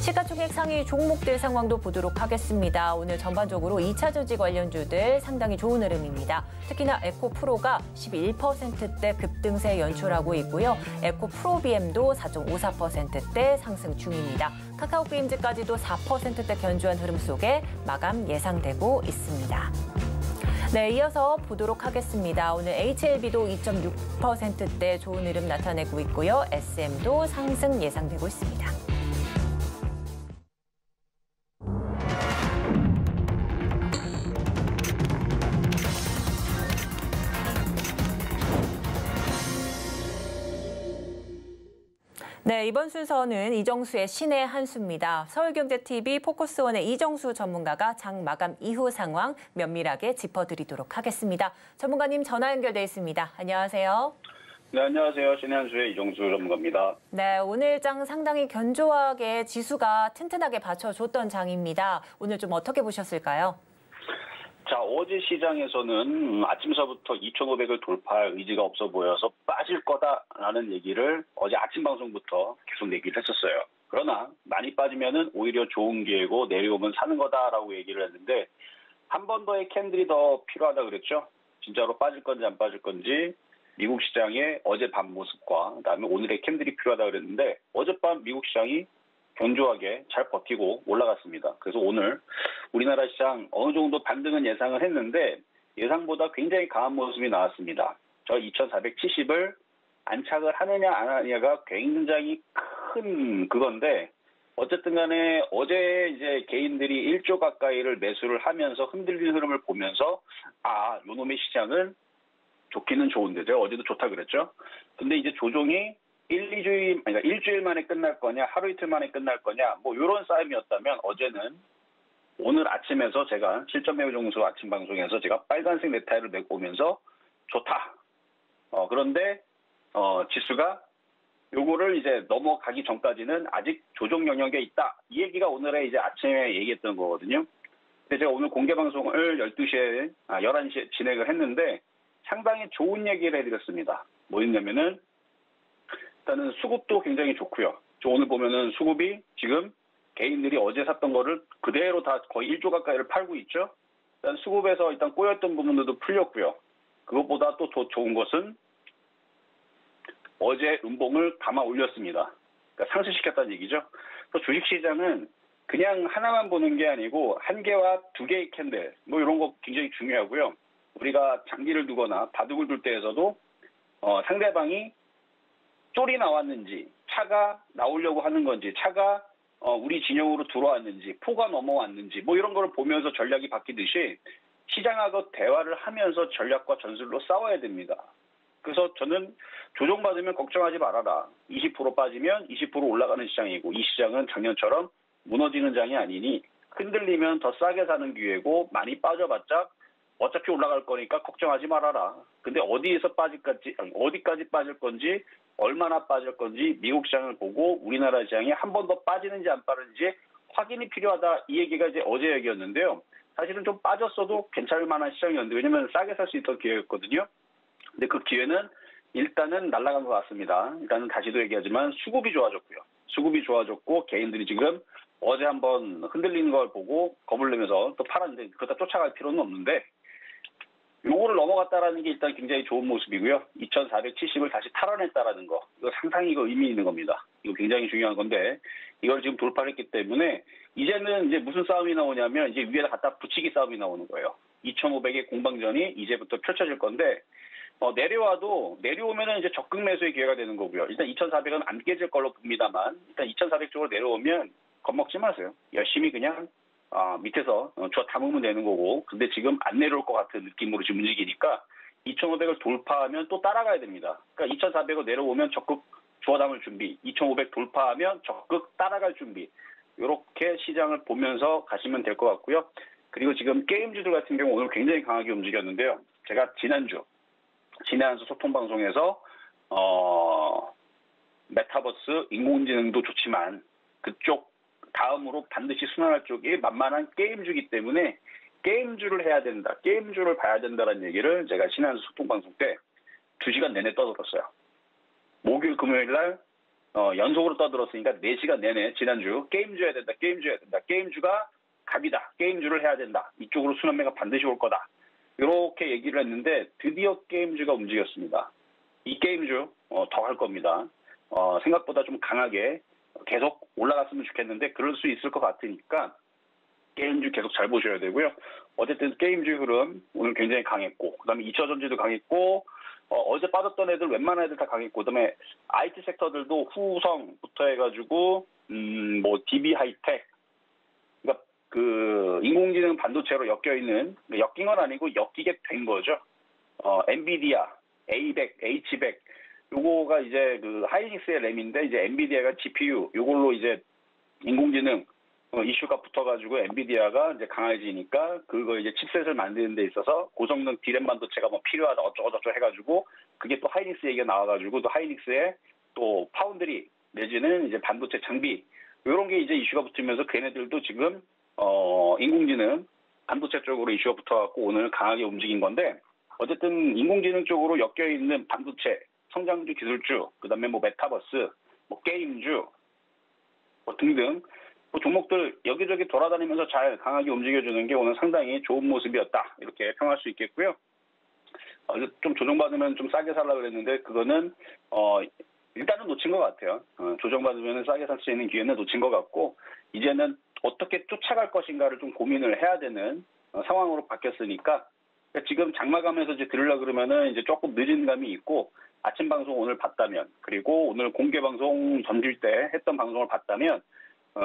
S2: 시가총액 상위 종목들 상황도 보도록 하겠습니다. 오늘 전반적으로 2차 전지 관련주들 상당히 좋은 흐름입니다. 특히나 에코프로가 11%대 급등세 연출하고 있고요. 에코프로비엠도 4.54%대 상승 중입니다. 카카오게임즈까지도 4%대 견조한 흐름 속에 마감 예상되고 있습니다. 네, 이어서 보도록 하겠습니다. 오늘 HLB도 2.6%대 좋은 흐름 나타내고 있고요. SM도 상승 예상되고 있습니다. 네, 이번 순서는 이정수의 신의 한 수입니다. 서울경제TV 포커스원의 이정수 전문가가 장 마감 이후 상황 면밀하게 짚어드리도록 하겠습니다. 전문가님 전화 연결돼 있습니다. 안녕하세요.
S5: 네, 안녕하세요. 신의 한 수의 이정수 전문가입니다.
S2: 네, 오늘 장 상당히 견조하게 지수가 튼튼하게 받쳐줬던 장입니다. 오늘 좀 어떻게 보셨을까요?
S5: 자, 어제 시장에서는 아침서부터 2,500을 돌파할 의지가 없어 보여서 빠질 거다라는 얘기를 어제 아침 방송부터 계속 얘기를 했었어요. 그러나 많이 빠지면은 오히려 좋은 기회고 내려오면 사는 거다라고 얘기를 했는데 한 번 더의 캔들이 더 필요하다 그랬죠. 진짜로 빠질 건지 안 빠질 건지 미국 시장의 어젯밤 모습과 그다음에 오늘의 캔들이 필요하다 그랬는데 어젯밤 미국 시장이 견조하게 잘 버티고 올라갔습니다. 그래서 오늘 우리나라 시장 어느 정도 반등은 예상을 했는데 예상보다 굉장히 강한 모습이 나왔습니다. 저 2470을 안착을 하느냐 안 하느냐가 굉장히 큰 그건데 어쨌든 간에 어제 이제 개인들이 1조 가까이를 매수를 하면서 흔들리는 흐름을 보면서 아, 요놈의 시장은 좋기는 좋은데 제가 어제도 좋다 그랬죠. 근데 이제 조정이 1주일 만에 끝날 거냐, 하루 이틀 만에 끝날 거냐, 뭐 이런 싸움이었다면 어제는 오늘 아침에서 제가 실전 매우 정수 아침 방송에서 제가 빨간색 넥타이를 메고 오면서 좋다. 그런데 지수가 요거를 이제 넘어가기 전까지는 아직 조정 영역에 있다. 이 얘기가 오늘의 이제 아침에 얘기했던 거거든요. 근데 제가 오늘 공개 방송을 11시에 진행을 했는데 상당히 좋은 얘기를 해드렸습니다. 뭐였냐면은 일단은 수급도 굉장히 좋고요. 저 오늘 보면은 수급이 지금 개인들이 어제 샀던 거를 그대로 다 거의 1조 가까이를 팔고 있죠. 일단 수급에서 일단 꼬였던 부분들도 풀렸고요. 그것보다 또 더 좋은 것은 어제 음봉을 감아 올렸습니다. 그러니까 상승시켰다는 얘기죠. 또 주식시장은 그냥 하나만 보는 게 아니고 한 개와 두 개의 캔들 뭐 이런 거 굉장히 중요하고요. 우리가 장기를 두거나 바둑을 둘 때에서도 상대방이 쫄이 나왔는지 차가 나오려고 하는 건지 차가 우리 진영으로 들어왔는지 포가 넘어왔는지 뭐 이런 거를 보면서 전략이 바뀌듯이 시장하고 대화를 하면서 전략과 전술로 싸워야 됩니다. 그래서 저는 조정받으면 걱정하지 말아라. 20% 빠지면 20% 올라가는 시장이고 이 시장은 작년처럼 무너지는 장이 아니니 흔들리면 더 싸게 사는 기회고 많이 빠져봤자 어차피 올라갈 거니까 걱정하지 말아라. 근데 어디까지 빠질 건지 얼마나 빠질 건지 미국 시장을 보고 우리나라 시장이 한 번 더 빠지는지 안 빠지는지 확인이 필요하다. 이 얘기가 이제 어제 얘기였는데요. 사실은 좀 빠졌어도 괜찮을 만한 시장이었는데 왜냐면 싸게 살 수 있던 기회였거든요. 근데 그 기회는 일단은 날아간 것 같습니다. 일단은 다시도 얘기하지만 수급이 좋아졌고요. 수급이 좋아졌고 개인들이 지금 어제 한번 흔들리는 걸 보고 겁을 내면서 또 팔았는데 그러다 쫓아갈 필요는 없는데 요거를 넘어갔다라는 게 일단 굉장히 좋은 모습이고요. 2470을 다시 탈환했다라는 거. 이거 상당히 의미 있는 겁니다. 이거 굉장히 중요한 건데 이걸 지금 돌파를 했기 때문에 이제는 이제 무슨 싸움이 나오냐면 이제 위에다 갖다 붙이기 싸움이 나오는 거예요. 2500의 공방전이 이제부터 펼쳐질 건데 내려오면은 이제 적극 매수의 기회가 되는 거고요. 일단 2400은 안 깨질 걸로 봅니다만 일단 2400 쪽으로 내려오면 겁먹지 마세요. 열심히 그냥 밑에서 저 담으면 되는 거고 근데 지금 안 내려올 것 같은 느낌으로 지금 움직이니까 2500을 돌파하면 또 따라가야 됩니다. 그러니까 2400을 내려오면 적극 주워 담을 준비 2500 돌파하면 적극 따라갈 준비 이렇게 시장을 보면서 가시면 될 것 같고요. 그리고 지금 게임주들 같은 경우 오늘 굉장히 강하게 움직였는데요. 제가 지난주 소통방송에서 메타버스 인공지능도 좋지만 그쪽 다음으로 반드시 순환할 쪽이 만만한 게임주기 때문에 게임주를 해야 된다. 게임주를 봐야 된다는 얘기를 제가 지난 소통방송 때 2시간 내내 떠들었어요. 목요일 금요일 날 연속으로 떠들었으니까 4시간 내내 지난주 게임주 해야 된다. 게임주가 갑이다. 게임주를 해야 된다. 이쪽으로 순환매가 반드시 올 거다. 이렇게 얘기를 했는데 드디어 게임주가 움직였습니다. 이 게임주 더 갈 겁니다. 생각보다 좀 강하게 계속 올라갔으면 좋겠는데 그럴 수 있을 것 같으니까 게임주 계속 잘 보셔야 되고요. 어쨌든 게임주 흐름 오늘 굉장히 강했고 그다음에 2차전지도 강했고 어제 빠졌던 애들 웬만한 애들 다 강했고 그다음에 IT 섹터들도 후성부터 해가지고 뭐 DB 하이텍 그러니까 그 인공지능 반도체로 엮여 있는 엮인 건 아니고 엮이게 된 거죠. 엔비디아, A100, H100 요거가 이제 그 하이닉스의 램인데 이제 엔비디아가 GPU 요걸로 이제 인공지능 이슈가 붙어가지고 엔비디아가 이제 강해지니까 그거 이제 칩셋을 만드는 데 있어서 고성능 디램 반도체가 뭐 필요하다 어쩌고저쩌고 해가지고 그게 또 하이닉스 얘기가 나와가지고 또 하이닉스의 또 파운드리 내지는 이제 반도체 장비 이런 게 이제 이슈가 붙으면서 걔네들도 지금 인공지능 반도체 쪽으로 이슈가 붙어갖고 오늘 강하게 움직인 건데 어쨌든 인공지능 쪽으로 엮여 있는 반도체 성장주 기술주 그다음에 뭐 메타버스 뭐 게임주 뭐 등등 뭐 종목들 여기저기 돌아다니면서 잘 강하게 움직여주는 게 오늘 상당히 좋은 모습이었다. 이렇게 평할 수 있겠고요. 좀 조정받으면 좀 싸게 살라고 그랬는데 그거는 일단은 놓친 것 같아요. 조정받으면 싸게 살 수 있는 기회는 놓친 것 같고 이제는 어떻게 쫓아갈 것인가를 좀 고민을 해야 되는 상황으로 바뀌었으니까 그러니까 지금 장마감에서 이제 들으려고 그러면은 이제 조금 늦은 감이 있고 아침 방송 오늘 봤다면 그리고 오늘 공개 방송 던질 때 했던 방송을 봤다면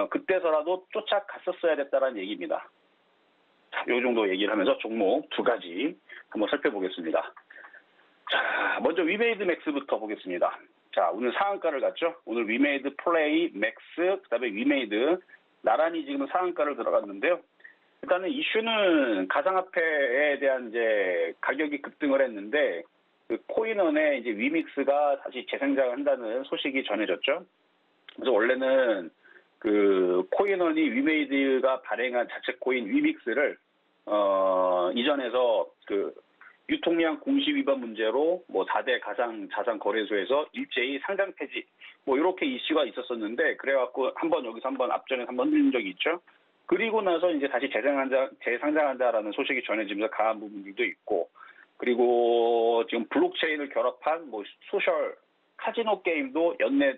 S5: 그때서라도 쫓아갔었어야 됐다라는 얘기입니다. 자, 요 정도 얘기를 하면서 종목 두 가지 한번 살펴보겠습니다. 자, 먼저 위메이드 맥스부터 보겠습니다. 자, 오늘 상한가를 갔죠. 오늘 위메이드 플레이 맥스 그다음에 위메이드 나란히 지금 상한가를 들어갔는데요. 일단은 이슈는 가상화폐에 대한 이제 가격이 급등을 했는데 그 코인원의 이제 위믹스가 다시 재생장을 한다는 소식이 전해졌죠. 그래서 원래는 그 코인원이 위메이드가 발행한 자체 코인 위믹스를 이전에서 그 유통량 공시 위반 문제로 뭐 4대 가상 자산 거래소에서 일제히 상장 폐지 뭐 이렇게 이슈가 있었었는데 그래갖고 한번 여기서 한번 앞전에 한번 흔들린 적이 있죠. 그리고 나서 이제 다시 재상장한다라는 소식이 전해지면서 강한 부분들도 있고 그리고 지금 블록체인을 결합한 뭐 소셜 카지노 게임도 연내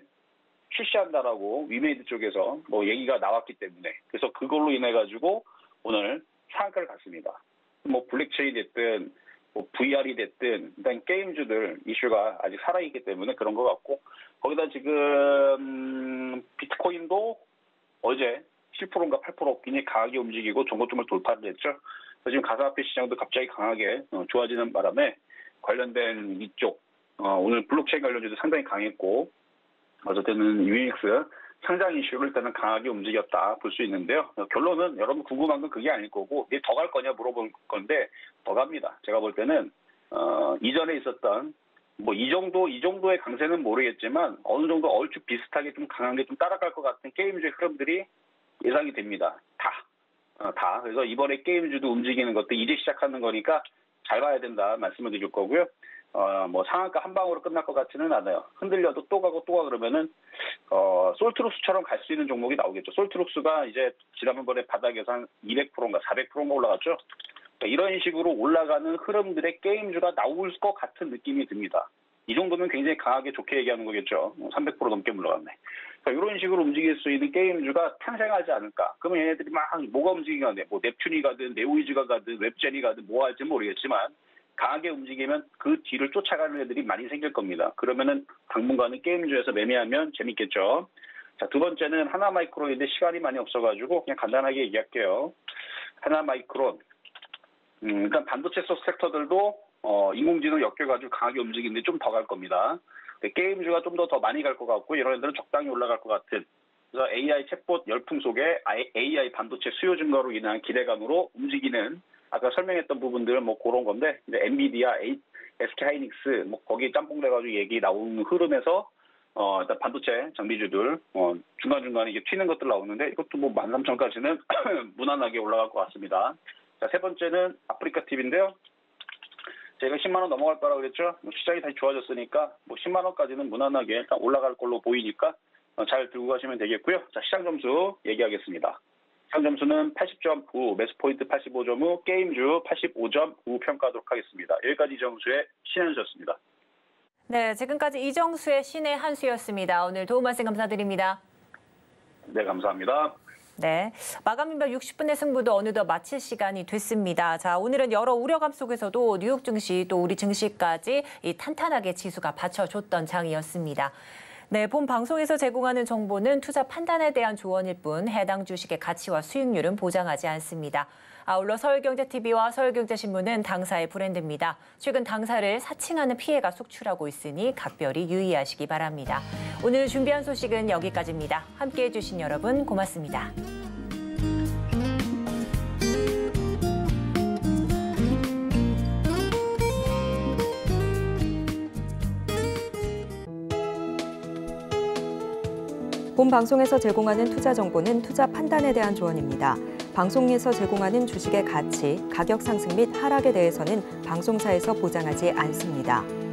S5: 출시한다라고 위메이드 쪽에서 뭐 얘기가 나왔기 때문에 그래서 그걸로 인해 가지고 오늘 상한가를 갔습니다. 뭐 블록체인이 됐든 뭐 VR이 됐든 일단 게임주들 이슈가 아직 살아있기 때문에 그런 것 같고 거기다 지금 비트코인도 어제 7%인가 8% 굉장히 강하게 움직이고 종고점을 돌파를 했죠. 그래서 지금 가상화폐 시장도 갑자기 강하게 좋아지는 바람에 관련된 이쪽 오늘 블록체인 관련주도 상당히 강했고 어쨌든 유닉스 상장 이슈를 일단은 강하게 움직였다 볼 수 있는데요. 결론은 여러분 궁금한 건 그게 아닐 거고 이게 더 갈 거냐 물어볼 건데 더 갑니다. 제가 볼 때는 이전에 있었던 뭐 이 정도의 강세는 모르겠지만 어느 정도 얼추 비슷하게 좀 강한 게 좀 따라갈 것 같은 게임주의 흐름들이 예상이 됩니다. 다. 그래서 이번에 게임주도 움직이는 것도 이제 시작하는 거니까 잘 봐야 된다 말씀을 드릴 거고요. 뭐 상한가 한 방으로 끝날 것 같지는 않아요. 흔들려도 또 가고 그러면은 솔트룩스처럼 갈 수 있는 종목이 나오겠죠. 솔트룩스가 이제 지난번에 바닥에서 한 200%인가 400%인가 올라갔죠. 그러니까 이런 식으로 올라가는 흐름들의 게임주가 나올 것 같은 느낌이 듭니다. 이 정도면 굉장히 강하게 좋게 얘기하는 거겠죠. 300% 넘게 물러갔네. 그러니까 이런 식으로 움직일 수 있는 게임주가 탄생하지 않을까. 그러면 얘네들이 막 뭐가 움직이겠네. 뭐 넵튠이 가든 네오이즈가 가든 웹젠이 가든 뭐 할지 모르겠지만 강하게 움직이면 그 뒤를 쫓아가는 애들이 많이 생길 겁니다. 그러면은 당분간은 게임주에서 매매하면 재밌겠죠. 자, 두 번째는 하나마이크론인데 시간이 많이 없어가지고 그냥 간단하게 얘기할게요. 하나마이크론. 일단 반도체 속 섹터들도 인공지능 엮여가지고 강하게 움직이는데 좀 더 갈 겁니다. 게임주가 좀 더 많이 갈 것 같고 이런 애들은 적당히 올라갈 것 같은. 그래서 AI 챗봇 열풍 속에 AI 반도체 수요 증가로 인한 기대감으로 움직이는 아까 설명했던 부분들 뭐 그런 건데 이제 엔비디아, SK 하이닉스 뭐 거기 짬뽕 돼가지고 얘기 나오는 흐름에서 일단 반도체 장비주들 중간중간에 이게 튀는 것들 나오는데 이것도 뭐 13,000까지는 무난하게 올라갈 것 같습니다. 자, 세 번째는 아프리카 TV인데요. 제가 10만 원 넘어갈 거라고 그랬죠. 시장이 다시 좋아졌으니까 10만 원까지는 무난하게 일단 올라갈 걸로 보이니까 잘 들고 가시면 되겠고요. 자, 시장 점수 얘기하겠습니다. 시장 점수는 80.9, 매수포인트 85.5, 게임주 85.9 평가하도록 하겠습니다. 여기까지 이정수의 신현수였습니다.
S2: 네, 지금까지 이정수의 신의 한수였습니다. 오늘 도움 말씀 감사드립니다.
S5: 네, 감사합니다.
S2: 네, 마감인박 60분의 승부도 어느덧 마칠 시간이 됐습니다. 자, 오늘은 여러 우려감 속에서도 뉴욕 증시 또 우리 증시까지 탄탄하게 지수가 받쳐줬던 장이었습니다. 네, 본 방송에서 제공하는 정보는 투자 판단에 대한 조언일 뿐 해당 주식의 가치와 수익률은 보장하지 않습니다. 아울러 서울경제TV와 서울경제신문은 당사의 브랜드입니다. 최근 당사를 사칭하는 피해가 속출하고 있으니 각별히 유의하시기 바랍니다. 오늘 준비한 소식은 여기까지입니다. 함께해 주신 여러분 고맙습니다.
S1: 본 방송에서 제공하는 투자 정보는 투자 판단에 대한 조언입니다. 방송에서 제공하는 주식의 가치, 가격 상승 및 하락에 대해서는 방송사에서 보장하지 않습니다.